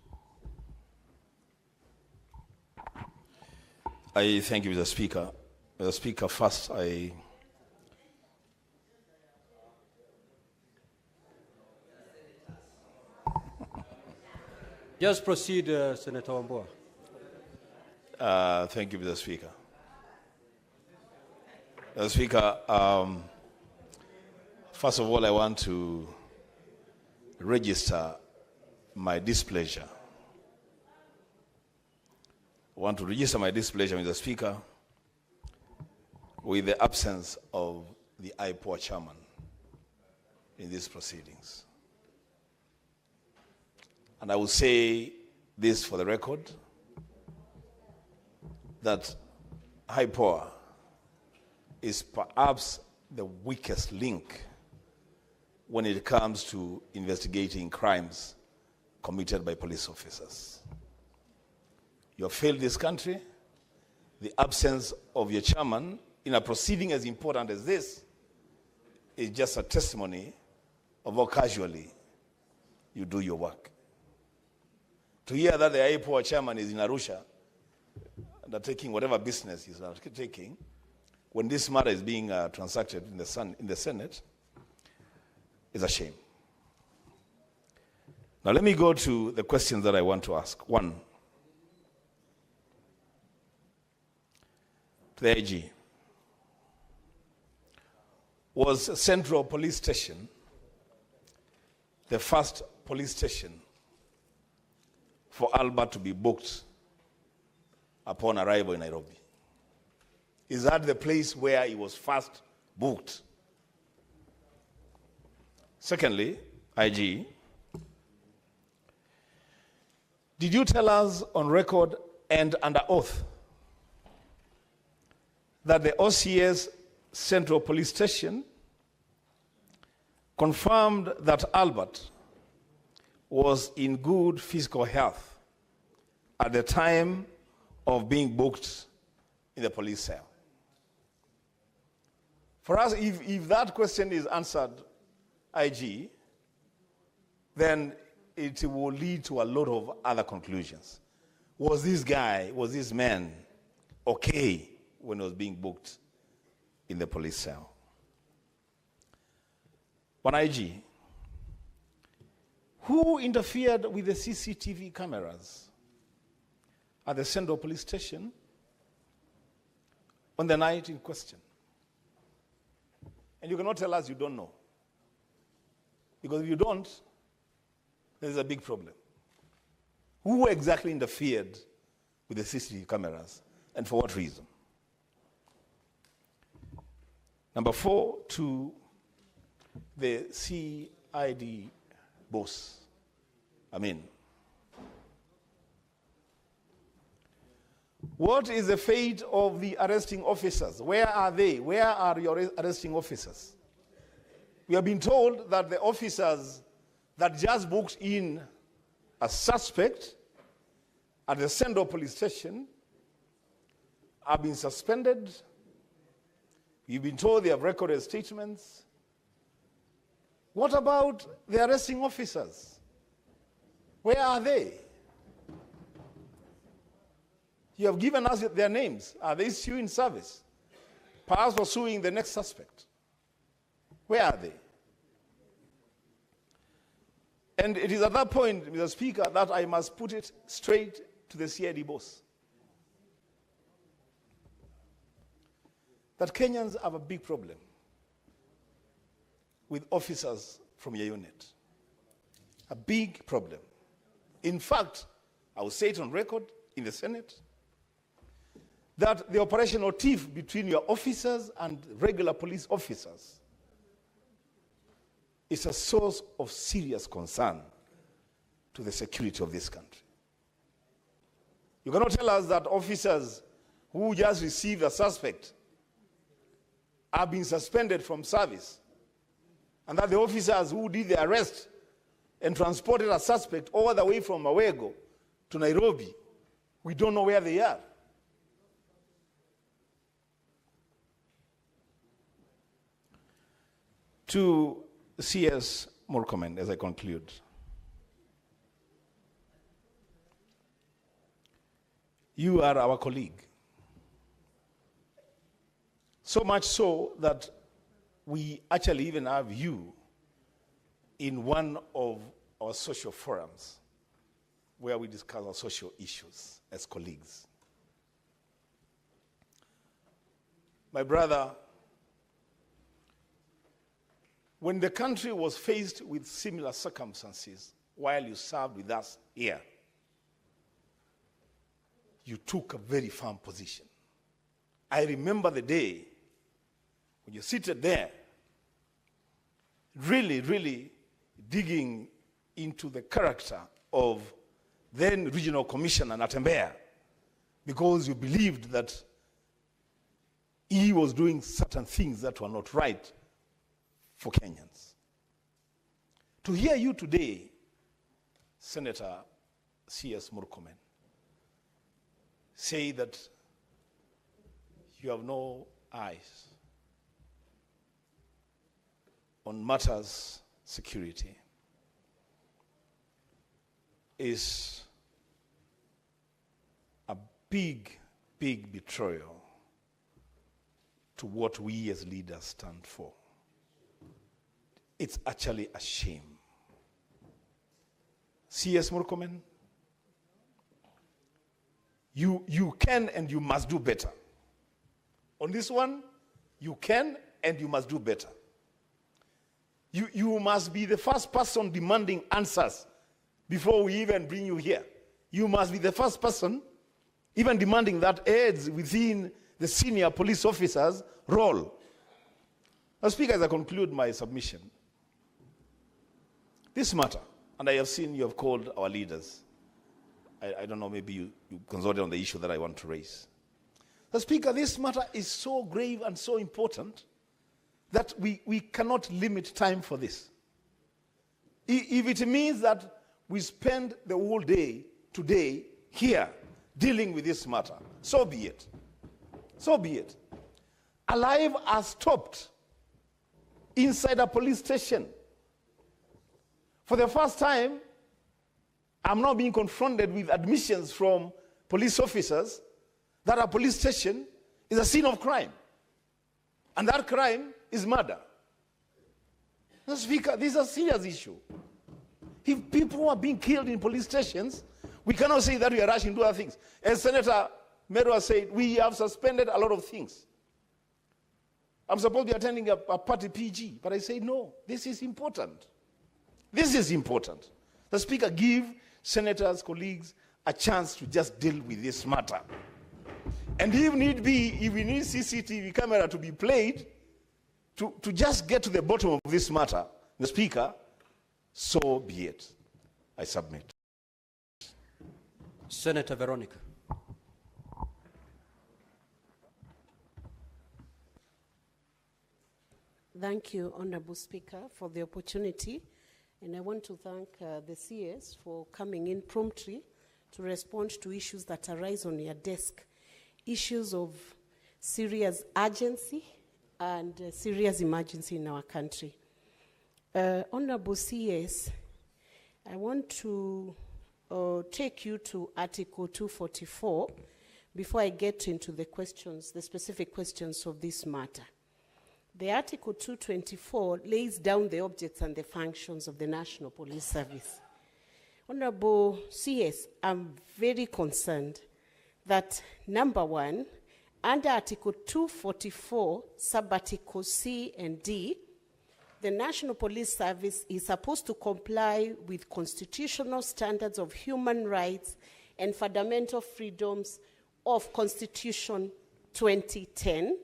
I thank you, Mr. Speaker. Mr. Speaker, first Just proceed, Senator Wambua. Thank you, Mr. Speaker. Mr. Speaker, first of all, I want to register my displeasure. I want to register my displeasure, Mr. Speaker, with the absence of the IPOA chairman in these proceedings. And I will say this for the record, that IPOA is perhaps the weakest link when it comes to investigating crimes committed by police officers. You have failed this country. The absence of your chairman in a proceeding as important as this is just a testimony of how casually you do your work. To hear that the IPOA chairman is in Arusha, undertaking whatever business he's undertaking, when this matter is being transacted in the Senate, is a shame. Now let me go to the questions that I want to ask. One, to the AG. Was Central Police Station the first police station for Albert to be booked upon arrival in Nairobi? Is that the place where he was first booked? Secondly, IG, did you tell us on record and under oath that the OCS Central Police Station confirmed that Albert was in good physical health at the time of being booked in the police cell? For us, if that question is answered, IG, then it will lead to a lot of other conclusions. Was this man okay when he was being booked in the police cell? One IG, who interfered with the CCTV cameras at the Central Police Station on the night in question? And you cannot tell us you don't know. Because if you don't, there's a big problem. Who exactly interfered with the CCTV cameras and for what reason? Number 4, to the CID boss. What is the fate of the arresting officers? Where are they? Where are your arresting officers? We have been told that the officers that just booked in a suspect at the Central Police Station have been suspended. We've been told they have recorded statements. What about the arresting officers? Where are they? You have given us their names. Are they still in service? Perhaps pursuing the next suspect. Where are they? And it is at that point, Mr. Speaker, that I must put it straight to the CID boss. That Kenyans have a big problem with officers from your unit. A big problem. In fact, I will say it on record in the Senate, that the operational tiff between your officers and regular police officers is a source of serious concern to the security of this country. You cannot tell us that officers who just received a suspect are being suspended from service, and that the officers who did the arrest and transported a suspect all the way from Awego to Nairobi, we don't know where they are. To CS Murkomen, as I conclude. You are our colleague. So much so that we actually even have you in one of our social forums where we discuss our social issues as colleagues. My brother, when the country was faced with similar circumstances while you served with us here, you took a very firm position. I remember the day when you seated there, really digging into the character of then Regional Commissioner Natembeya, because you believed that he was doing certain things that were not right for Kenyans. To hear you today, Senator C.S. Murkomen, say that you have no eyes on matters security is a big betrayal to what we as leaders stand for. It's actually a shame. C.S. Murkomen, you can and you must do better. On this one, you can and you must do better. You must be the first person demanding answers before we even bring you here. You must be the first person even demanding that aids within the senior police officer's role. Now, Speaker, as I conclude my submission, this matter, and I have seen you have called our leaders. I don't know, maybe you consulted on the issue that I want to raise. The Speaker, this matter is so grave and so important that we cannot limit time for this. If it means that we spend the whole day today here dealing with this matter, so be it. So be it. A life has stopped inside a police station. For the first time, I'm now being confronted with admissions from police officers that a police station is a scene of crime. And that crime is murder. Mr. Speaker, this is a serious issue. If people are being killed in police stations, we cannot say that we are rushing to other things. As Senator Merwa said, we have suspended a lot of things. I'm supposed to be attending a party PG, but I say no, this is important. This is important. The Speaker, give senators, colleagues, a chance to just deal with this matter. And if need be, if we need CCTV camera to be played, to just get to the bottom of this matter, the Speaker, so be it. I submit. Senator Veronica. Thank you, Honorable Speaker, for the opportunity. And I want to thank the CS for coming in promptly to respond to issues that arise on your desk. Issues of serious urgency and serious emergency in our country. Honorable CS, I want to take you to Article 244 before I get into the questions, the specific questions of this matter. The Article 224 lays down the objects and the functions of the National Police Service. Honorable CS, I'm very concerned that, number one, under Article 244, sub-articles C and D, the National Police Service is supposed to comply with constitutional standards of human rights and fundamental freedoms of Constitution 2010,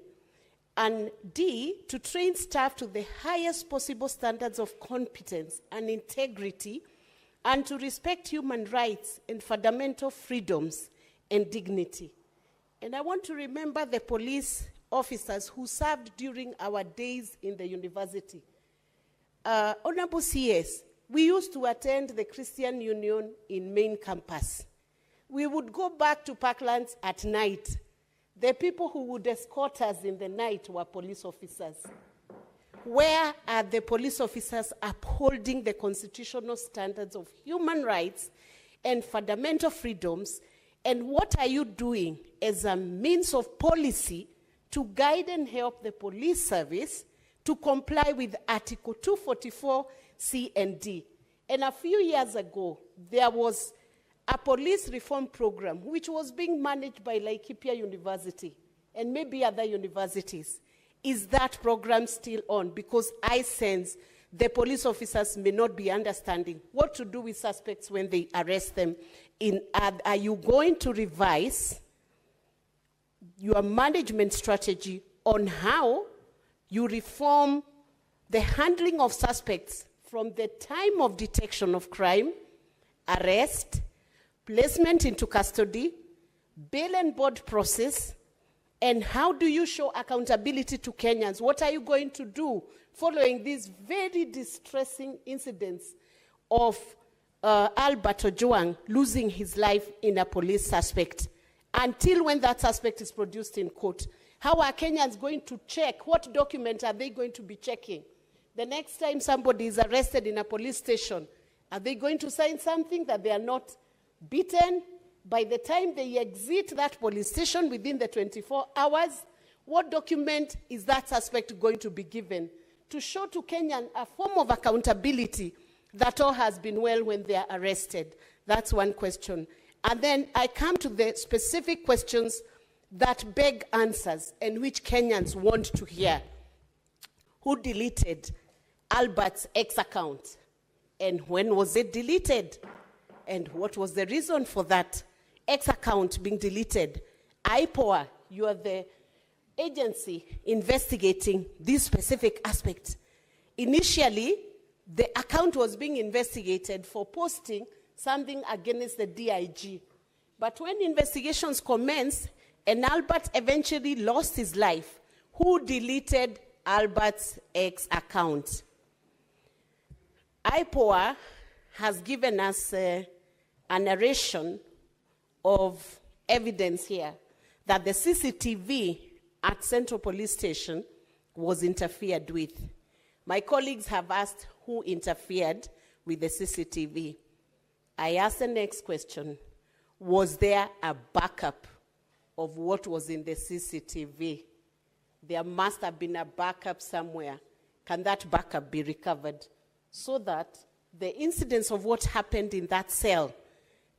and D, to train staff to the highest possible standards of competence and integrity, and to respect human rights and fundamental freedoms and dignity. And I want to remember the police officers who served during our days in the university. Honorable CS, we used to attend the Christian Union in main campus. We would go back to Parklands at night. The people who would escort us in the night were police officers. Where are the police officers upholding the constitutional standards of human rights and fundamental freedoms? And what are you doing as a means of policy to guide and help the police service to comply with Article 244 C and D? And a few years ago, there was a police reform program which was being managed by Laikipia University and maybe other universities. Is that program still on? Because I sense the police officers may not be understanding what to do with suspects when they arrest them. Are you going to revise your management strategy on how you reform the handling of suspects from the time of detection of crime, arrest, placement into custody, bail and board process, and how do you show accountability to Kenyans? What are you going to do following these very distressing incidents of Albert Ojwang losing his life in a police suspect? Until when that suspect is produced in court, how are Kenyans going to check? What document are they going to be checking? The next time somebody is arrested in a police station, are they going to sign something that they are not beaten? By the time they exit that police station within the 24 hours, what document is that suspect going to be given to show to Kenyan a form of accountability that all has been well when they are arrested? That's one question. And then I come to the specific questions that beg answers and which Kenyans want to hear. Who deleted Albert's X account? And when was it deleted? And what was the reason for that X account being deleted? IPOA, you are the agency investigating this specific aspect. Initially, the account was being investigated for posting something against the DIG. But when investigations commenced and Albert eventually lost his life, who deleted Albert's X account? IPOA has given us a narration of evidence here that the CCTV at Central Police Station was interfered with. My colleagues have asked who interfered with the CCTV. I ask the next question. Was there a backup of what was in the CCTV? There must have been a backup somewhere. Can that backup be recovered so that the incidents of what happened in that cell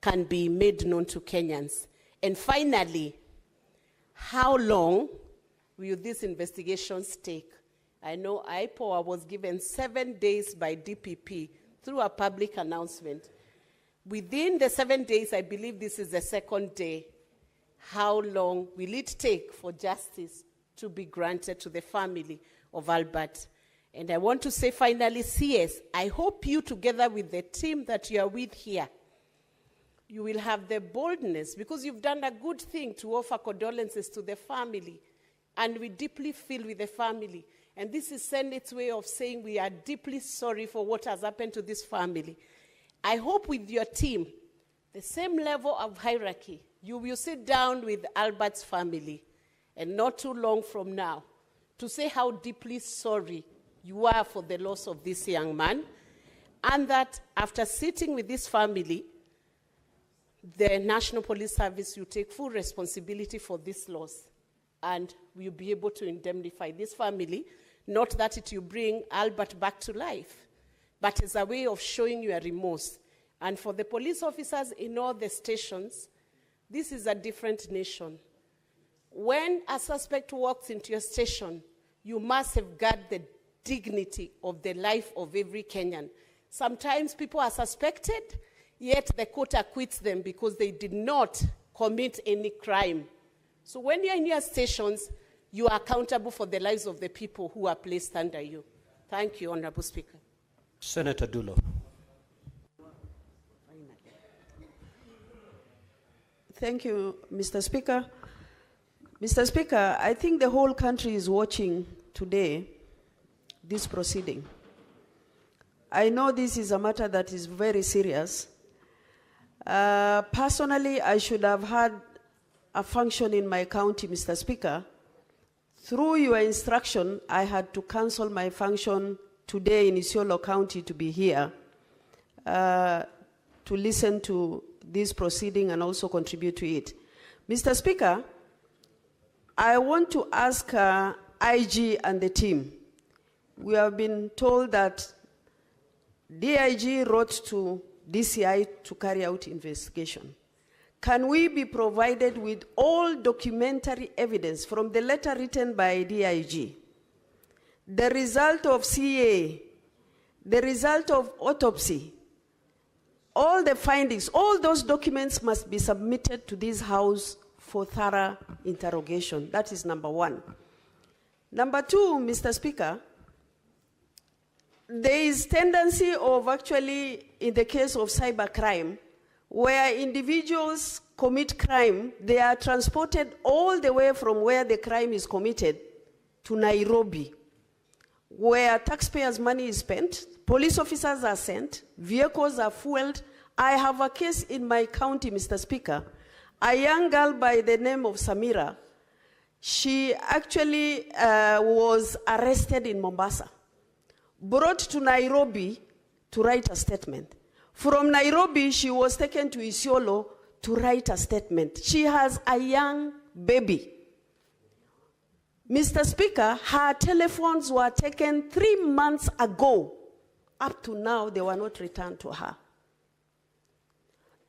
can be made known to Kenyans? And finally, how long will these investigations take? I know IPOA was given 7 days by DPP through a public announcement. Within the 7 days, I believe this is the second day. How long will it take for justice to be granted to the family of Albert? And I want to say finally, CS, I hope you, together with the team that you are with here, you will have the boldness, because you've done a good thing, to offer condolences to the family. And we deeply feel with the family. And this is Senate's way of saying we are deeply sorry for what has happened to this family. I hope with your team, the same level of hierarchy, you will sit down with Albert's family, and not too long from now, to say how deeply sorry you are for the loss of this young man, and that after sitting with this family, the National Police Service will take full responsibility for this loss, and we'll be able to indemnify this family, not that it will bring Albert back to life, but as a way of showing your remorse. And for the police officers in all the stations, this is a different nation. When a suspect walks into your station, you must safeguard the dignity of the life of every Kenyan. Sometimes people are suspected, yet the court acquits them because they did not commit any crime. So when you're in your stations, you are accountable for the lives of the people who are placed under you. Thank you, Honorable Speaker. Senator Dulo. Thank you, Mr. Speaker. Mr. Speaker, I think the whole country is watching today this proceeding. I know this is a matter that is very serious. Personally, I should have had a function in my county, Mr. Speaker. Through your instruction, I had to cancel my function today in Isiolo County to be here to listen to this proceeding and also contribute to it. Mr. Speaker, I want to ask IG and the team. We have been told that DIG wrote to DCI to carry out investigation. Can we be provided with all documentary evidence from the letter written by DIG, the result of CA, the result of autopsy, all the findings, all those documents must be submitted to this House for thorough interrogation. That is number one. Number two, Mr. Speaker, there is tendency of actually, in the case of cybercrime, where individuals commit crime, they are transported all the way from where the crime is committed to Nairobi, where taxpayers' money is spent, police officers are sent, vehicles are fueled. I have a case in my county, Mr. Speaker, a young girl by the name of Samira. She actually was arrested in Mombasa, brought to Nairobi to write a statement. From Nairobi, she was taken to Isiolo to write a statement. She has a young baby. Mr. Speaker, her telephones were taken 3 months ago. Up to now, they were not returned to her.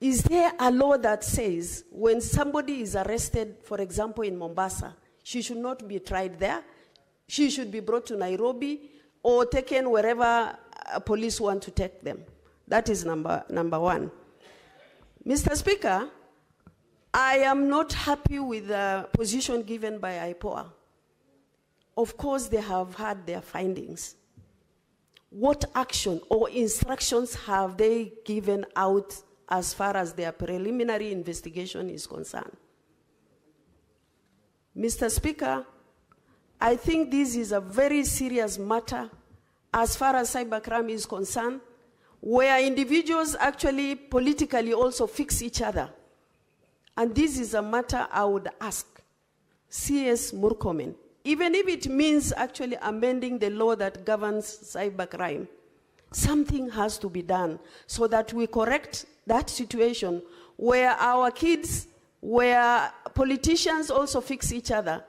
Is there a law that says when somebody is arrested, for example, in Mombasa, she should not be tried there? She should be brought to Nairobi or taken wherever police want to take them. That is number one. Mr. Speaker, I am not happy with the position given by IPOA. Of course, they have had their findings. What action or instructions have they given out as far as their preliminary investigation is concerned? Mr. Speaker, I think this is a very serious matter as far as cybercrime is concerned, where individuals actually politically also fix each other. And this is a matter I would ask CS Murkomen, even if it means actually amending the law that governs cybercrime, something has to be done so that we correct that situation where our kids, where politicians also fix each other,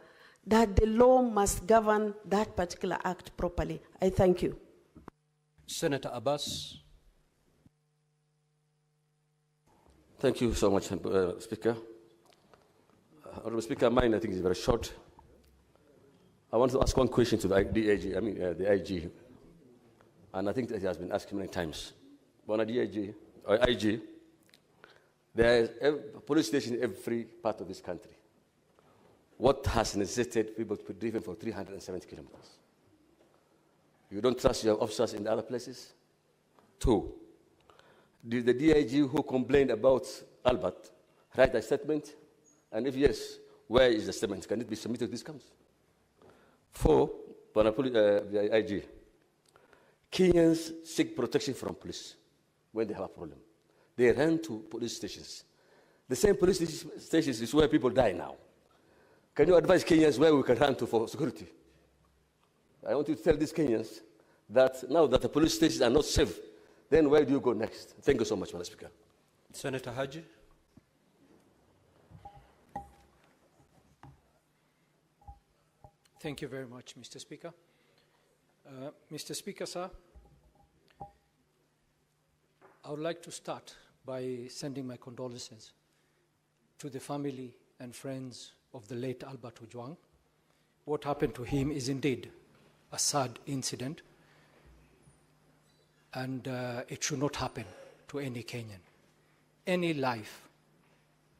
that the law must govern that particular act properly. I thank you. Senator Abbas. Thank you so much, Speaker. Honorable Speaker, mine I think is very short. I want to ask one question to the the IG, and I think that it has been asked many times. But on the IG, there is a police station in every part of this country. What has necessitated people to be driven for 370 kilometers? You don't trust your officers in the other places? Two, did the DIG who complained about Albert write a statement? And if yes, where is the statement? Can it be submitted to this council? Four, the IG, Kenyans seek protection from police when they have a problem. They run to police stations. The same police stations is where people die now. Can you advise Kenyans where we can run to for security? I want you to tell these Kenyans that now that the police stations are not safe, then where do you go next? Thank you so much, Mr. Speaker. Senator Haji. Thank you very much, Mr. Speaker. Mr. Speaker, sir, I would like to start by sending my condolences to the family and friends of the late Albert Ojwang. What happened to him is indeed a sad incident, and it should not happen to any Kenyan. Any life,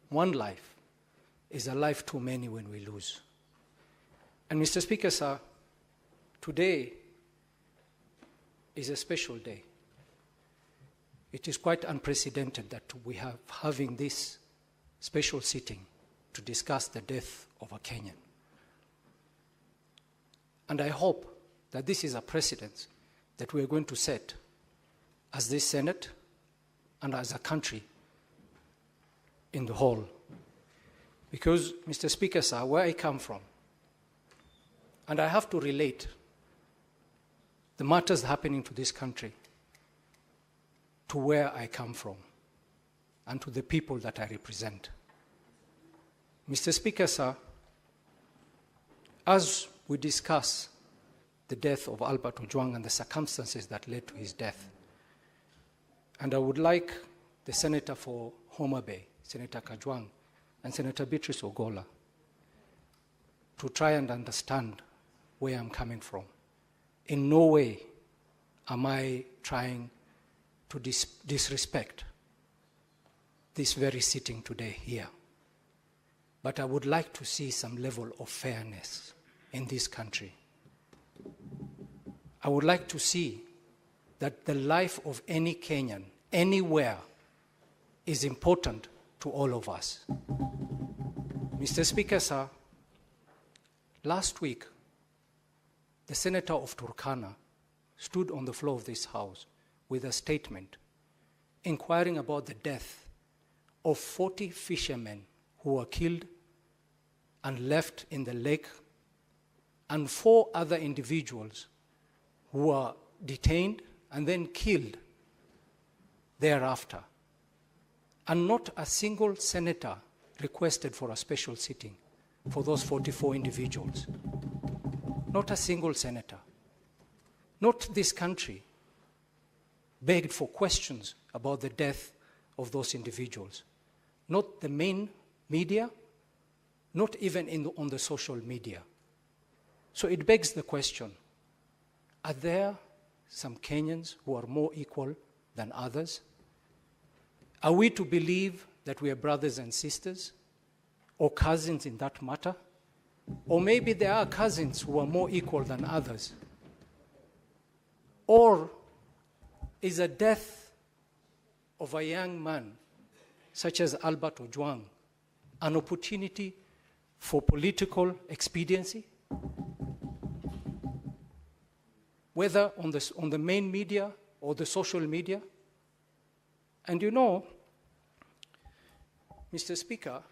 one life, is a life too many when we lose. And Mr. Speaker, sir, today is a special day. It is quite unprecedented that we have having this special sitting to discuss the death of a Kenyan. And I hope that this is a precedent that we are going to set as this Senate and as a country in the whole. Because, Mr. Speaker, sir, where I come from, and I have to relate the matters happening to this country to where I come from and to the people that I represent. Mr. Speaker, sir, as we discuss the death of Albert Ojwang and the circumstances that led to his death, and I would like the Senator for Homa Bay, Senator Kajwang, and Senator Beatrice Ogola to try and understand where I'm coming from. In no way am I trying to disrespect this very sitting today here. But I would like to see some level of fairness in this country. I would like to see that the life of any Kenyan, anywhere, is important to all of us. Mr. Speaker, sir, last week, the Senator of Turkana stood on the floor of this House with a statement inquiring about the death of 40 fishermen who were killed and left in the lake, and 4 other individuals who were detained and then killed thereafter. And not a single senator requested for a special sitting for those 44 individuals. Not a single senator. Not this country begged for questions about the death of those individuals. Not the main media, not even on the social media. So it begs the question, are there some Kenyans who are more equal than others? Are we to believe that we are brothers and sisters or cousins in that matter? Or maybe there are cousins who are more equal than others? Or is a death of a young man such as Albert Ojwang an opportunity for political expediency? Whether on the main media or the social media? And you know, Mr. Speaker,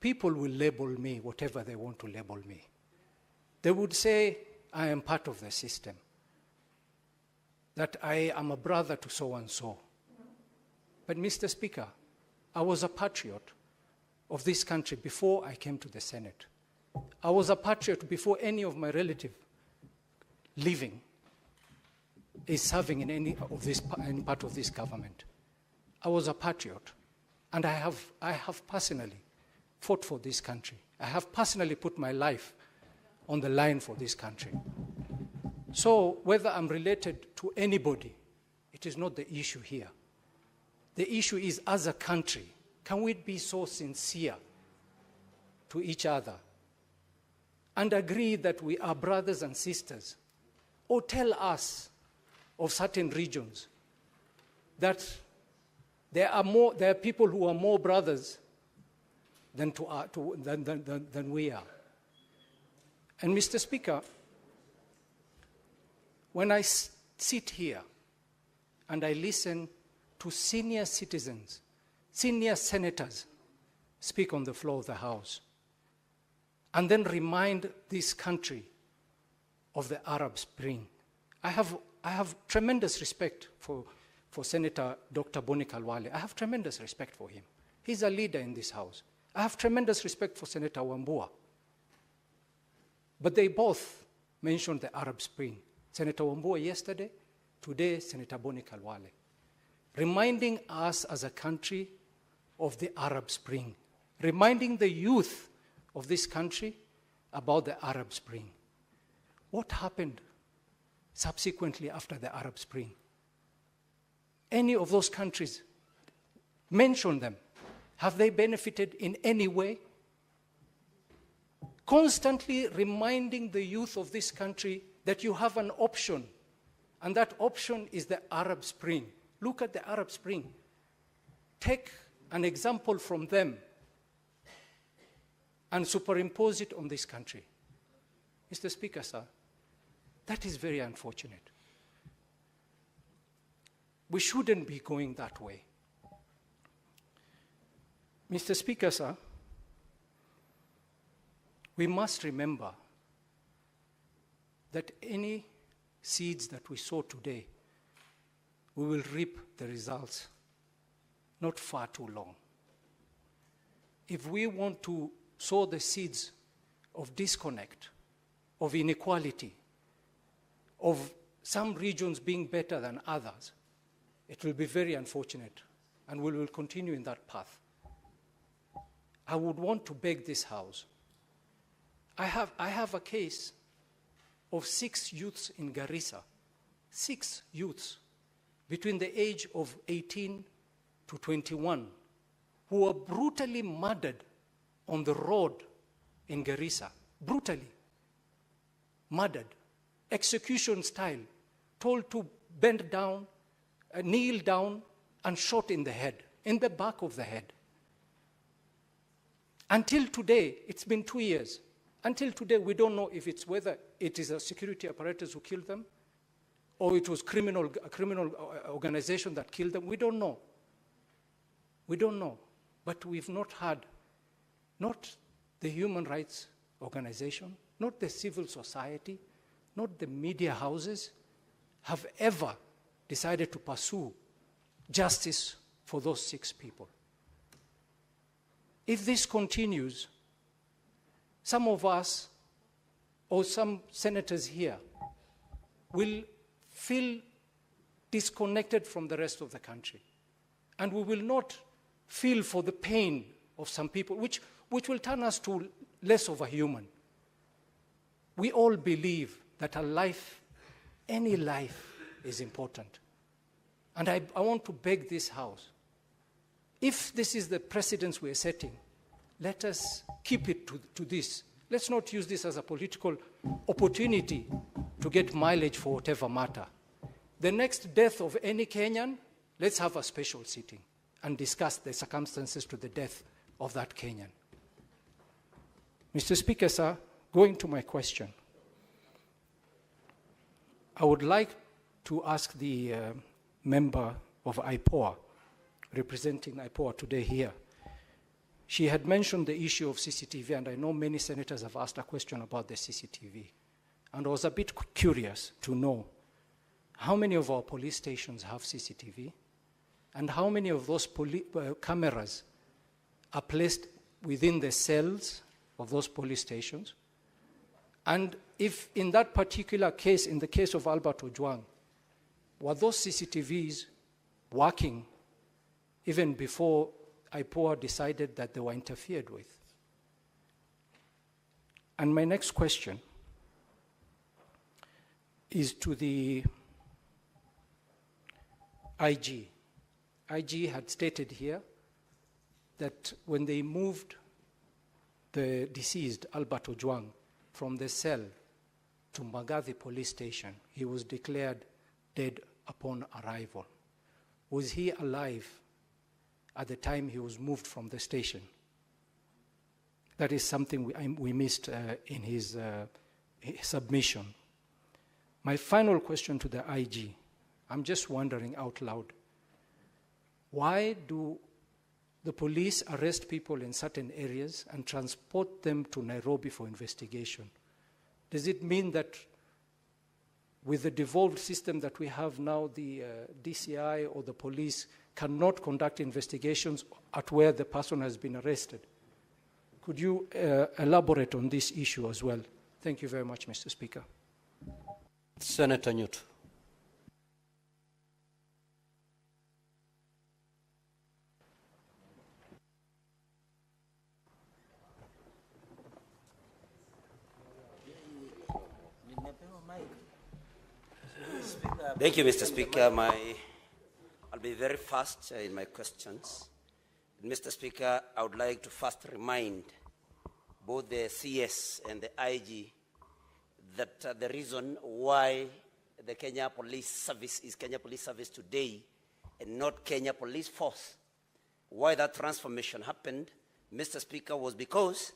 people will label me whatever they want to label me. They would say I am part of the system, that I am a brother to so-and-so. But Mr. Speaker, I was a patriot of this country before I came to the Senate. I was a patriot before any of my relatives living is serving in any part of this government. I was a patriot, and I have personally fought for this country. I have personally put my life on the line for this country. So whether I'm related to anybody, it is not the issue here. The issue is, as a country, can we be so sincere to each other and agree that we are brothers and sisters, or tell us of certain regions that there are people who are more brothers than we are. And Mr. Speaker, when I sit here and I listen to senior citizens, senior senators speak on the floor of the House, and then remind this country of the Arab Spring, I have tremendous respect for Senator Dr. Boni Khalwale. I have tremendous respect for him. He's a leader in this House. I have tremendous respect for Senator Wambua. But they both mentioned the Arab Spring. Senator Wambua yesterday, today Senator Boni Khalwale, reminding us as a country of the Arab Spring, reminding the youth of this country about the Arab Spring. What happened subsequently after the Arab Spring? Any of those countries, mention them. Have they benefited in any way? Constantly reminding the youth of this country that you have an option, and that option is the Arab Spring. Look at the Arab Spring. Take an example from them and superimpose it on this country. Mr. Speaker, sir, that is very unfortunate. We shouldn't be going that way. Mr. Speaker, sir, we must remember that any seeds that we sow today, we will reap the results not far too long. If we want to sow the seeds of disconnect, of inequality, of some regions being better than others, it will be very unfortunate, and we will continue in that path. I would want to beg this House. I have a case of 6 youths in Garissa, 6 youths between the age of 18 to 21 who were brutally murdered on the road in Garissa, brutally murdered, execution style, told to bend down, kneel down, and shot in the head, in the back of the head. Until today, it's been 2 years. Until today, we don't know if it's whether it is a security apparatus who killed them or it was a criminal organization that killed them. We don't know. We don't know. But we've not had, not the human rights organization, not the civil society, not the media houses, have ever decided to pursue justice for those 6 people. If this continues, some of us, or some senators here, will feel disconnected from the rest of the country. And we will not feel for the pain of some people, which will turn us to less of a human. We all believe that a life, any life, is important. And I want to beg this House, if this is the precedence we are setting, let us keep it to this. Let's not use this as a political opportunity to get mileage for whatever matter. The next death of any Kenyan, let's have a special sitting and discuss the circumstances to the death of that Kenyan. Mr. Speaker, sir, going to my question, I would like to ask the member of IPOA, representing IPOA today here. She had mentioned the issue of CCTV, and I know many senators have asked a question about the CCTV. And I was a bit curious to know how many of our police stations have CCTV, and how many of those cameras are placed within the cells of those police stations. And if in that particular case, in the case of Albert Ojwang, were those CCTVs working even before IPOA decided that they were interfered with? And my next question is to the IG. IG had stated here that when they moved the deceased Albert Ojwang from the cell to Magathi police station, he was declared dead upon arrival. Was he alive at the time he was moved from the station? That is something we missed in his submission. My final question to the IG, I'm just wondering out loud, why do the police arrest people in certain areas and transport them to Nairobi for investigation? Does it mean that with the devolved system that we have now, the DCI or the police cannot conduct investigations at where the person has been arrested? Could you elaborate on this issue as well? Thank you very much, Mr. Speaker. Senator Newt. Thank you, Mr. Speaker. I'll be very fast in my questions. Mr. Speaker, I would like to first remind both the CS and the IG that the reason why the Kenya Police Service is Kenya Police Service today and not Kenya Police Force why that transformation happened, Mr. Speaker, was because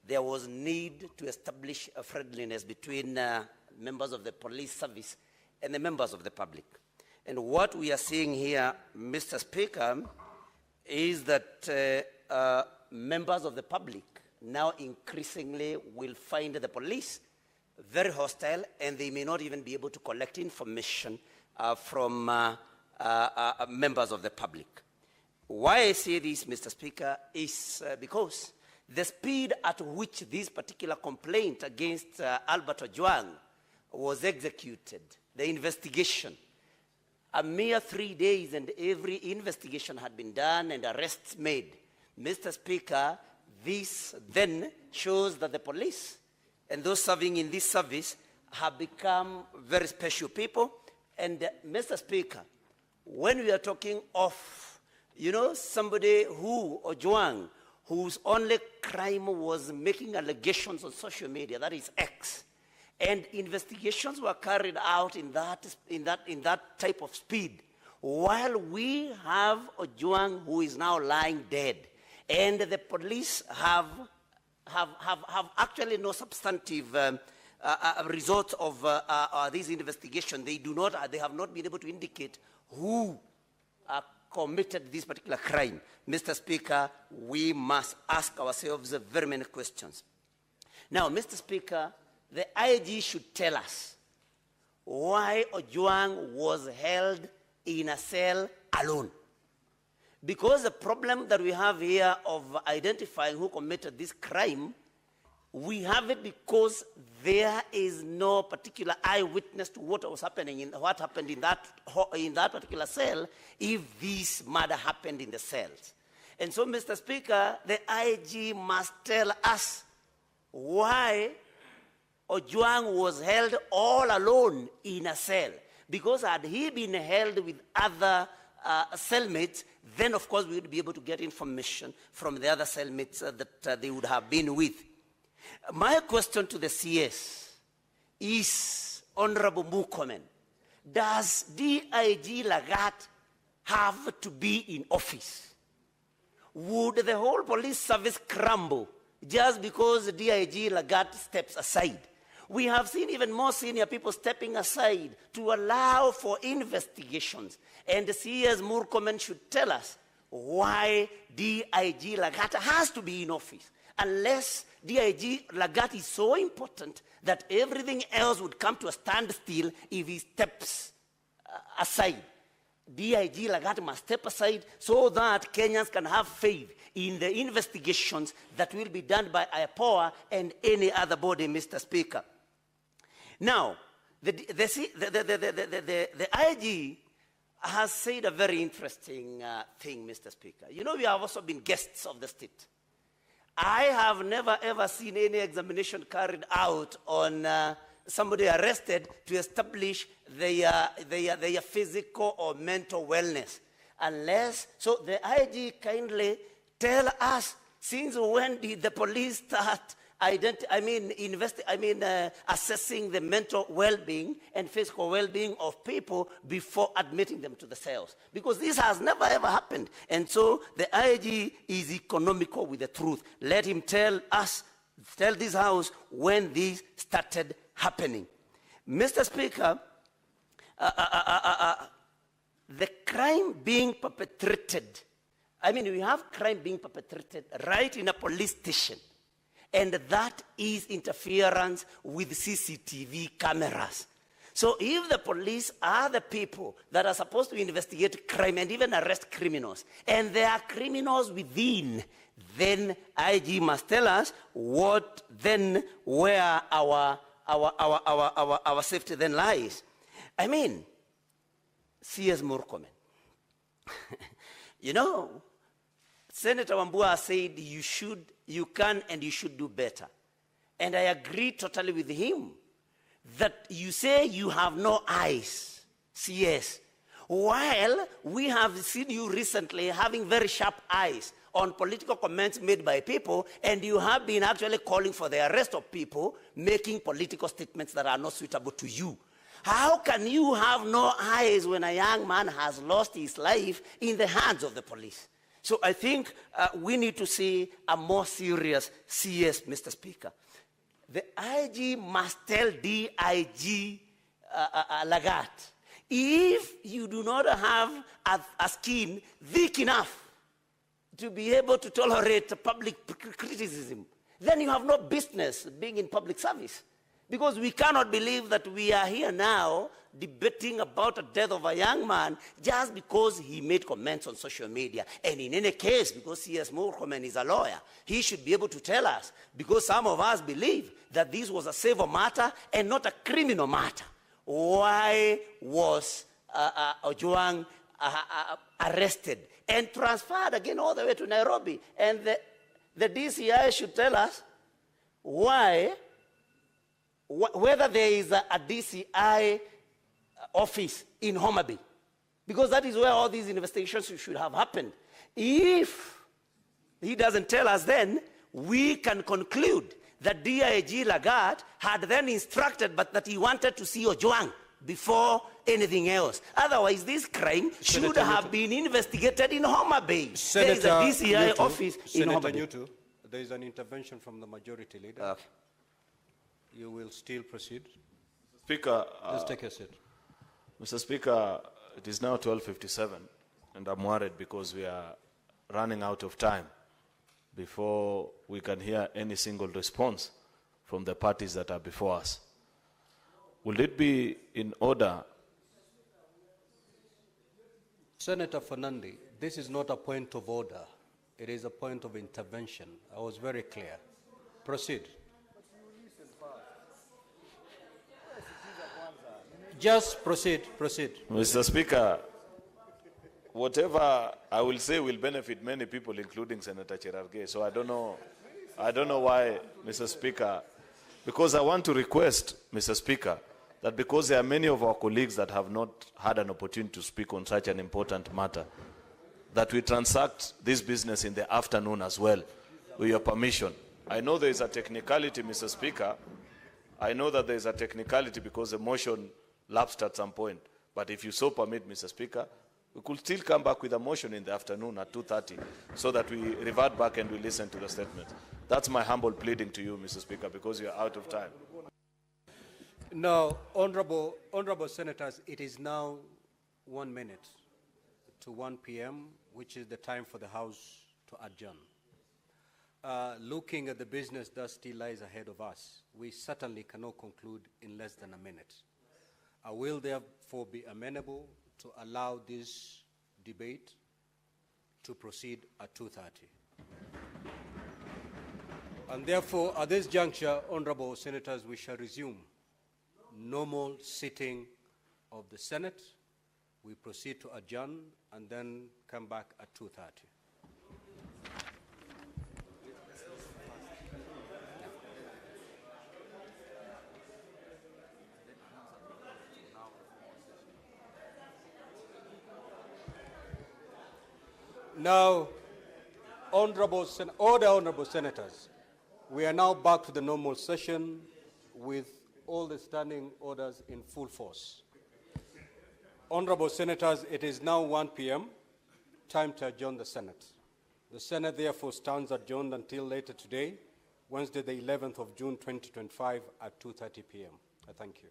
there was need to establish a friendliness between members of the police service and the members of the public. And what we are seeing here, Mr. Speaker, is that members of the public now increasingly will find the police very hostile, and they may not even be able to collect information from members of the public. Why I say this, Mr. Speaker, is because the speed at which this particular complaint against Albert Ojwang was executed, the investigation, a mere 3 days and every investigation had been done and arrests made. Mr. Speaker, this then shows that the police and those serving in this service have become very special people. And Mr. Speaker, when we are talking of, somebody who, Ojwang, whose only crime was making allegations on social media, that is X, and investigations were carried out in that type of speed, while we have Ojwang who is now lying dead, and the police have actually no substantive results of this investigation. They have not been able to indicate who committed this particular crime. Mr. Speaker, we must ask ourselves very many questions. Now, Mr. Speaker, the IG should tell us why Ojwang was held in a cell alone. Because the problem that we have here of identifying who committed this crime, we have it because there is no particular eyewitness to what was happening what happened in that particular cell if this murder happened in the cells. And so, Mr. Speaker, the IG must tell us why Ojwang was held all alone in a cell. Because had he been held with other cellmates, then of course we would be able to get information from the other cellmates that they would have been with. My question to the CS is, Honorable Murkomen, does DIG Lagat have to be in office? Would the whole police service crumble just because DIG Lagat steps aside? We have seen even more senior people stepping aside to allow for investigations. And the CS Murkomen should tell us why DIG Lagat has to be in office. Unless DIG Lagat is so important that everything else would come to a standstill if he steps aside. DIG Lagat must step aside so that Kenyans can have faith in the investigations that will be done by IPOA and any other body, Mr. Speaker. Now, the IG has said a very interesting thing, Mr. Speaker. You know, we have also been guests of the state. I have never ever seen any examination carried out on somebody arrested to establish their physical or mental wellness. Unless, so the IG kindly tell us, since when did the police start assessing the mental well-being and physical well-being of people before admitting them to the cells? Because this has never ever happened. And so the IG is economical with the truth. Let him tell us, tell this House when this started happening. Mr. Speaker, the crime being perpetrated, we have crime being perpetrated right in a police station. And that is interference with CCTV cameras. So if the police are the people that are supposed to investigate crime and even arrest criminals, and there are criminals within, then IG must tell us where our safety then lies. CS Murkomen. Senator Wambua said you can and you should do better. And I agree totally with him that you say you have no eyes, CS, while we have seen you recently having very sharp eyes on political comments made by people, and you have been actually calling for the arrest of people making political statements that are not suitable to you. How can you have no eyes when a young man has lost his life in the hands of the police? So I think we need to see a more serious CS, Mr. Speaker. The IG must tell DIG Lagat, if you do not have a skin thick enough to be able to tolerate public criticism, then you have no business being in public service. Because we cannot believe that we are here now debating about the death of a young man just because he made comments on social media. And in any case, because C.S. Murkomen is a lawyer, he should be able to tell us, because some of us believe that this was a civil matter and not a criminal matter. Why was Ojwang arrested and transferred again all the way to Nairobi? And the DCI should tell us why, whether there is a DCI office in Homa Bay, because that is where all these investigations should have happened. If he doesn't tell us, then we can conclude that DIG Lagat had then instructed, but that he wanted to see Ojwang before anything else. Otherwise, this crime should have been investigated in Homa Bay. There is a DCI office in Homa Bay. There is an intervention from the majority leader. Okay. You will still proceed. Speaker, just take a seat. Mr. Speaker, it is now 12:57, and I'm worried because we are running out of time before we can hear any single response from the parties that are before us. Will it be in order? Senator Fernandi, this is not a point of order. It is a point of intervention. I was very clear. Proceed. Just proceed, proceed. Mr. Speaker, whatever I will say will benefit many people, including Senator Cherargei. So I don't know why, Mr. Speaker, because I want to request, Mr. Speaker, that because there are many of our colleagues that have not had an opportunity to speak on such an important matter, that we transact this business in the afternoon as well, with your permission. I know there is a technicality, Mr. Speaker. I know that there is a technicality because the motion lapsed at some point. But if you so permit, Mr. Speaker, we could still come back with a motion in the afternoon at 2:30 so that we revert back and we listen to the statement. That's my humble pleading to you, Mr. Speaker, because you are out of time. Now, honorable senators, it is now 1 minute to 1 p.m., which is the time for the House to adjourn. Looking at the business that still lies ahead of us, we certainly cannot conclude in less than a minute. I will therefore be amenable to allow this debate to proceed at 2:30. And therefore, at this juncture, honorable senators, we shall resume normal sitting of the Senate. We proceed to adjourn and then come back at 2:30. Now, honorable senators, we are now back to the normal session with all the standing orders in full force. Honorable senators, it is now 1 p.m., time to adjourn the Senate. The Senate therefore stands adjourned until later today, Wednesday the 11th of June 2025 at 2:30 p.m. I thank you.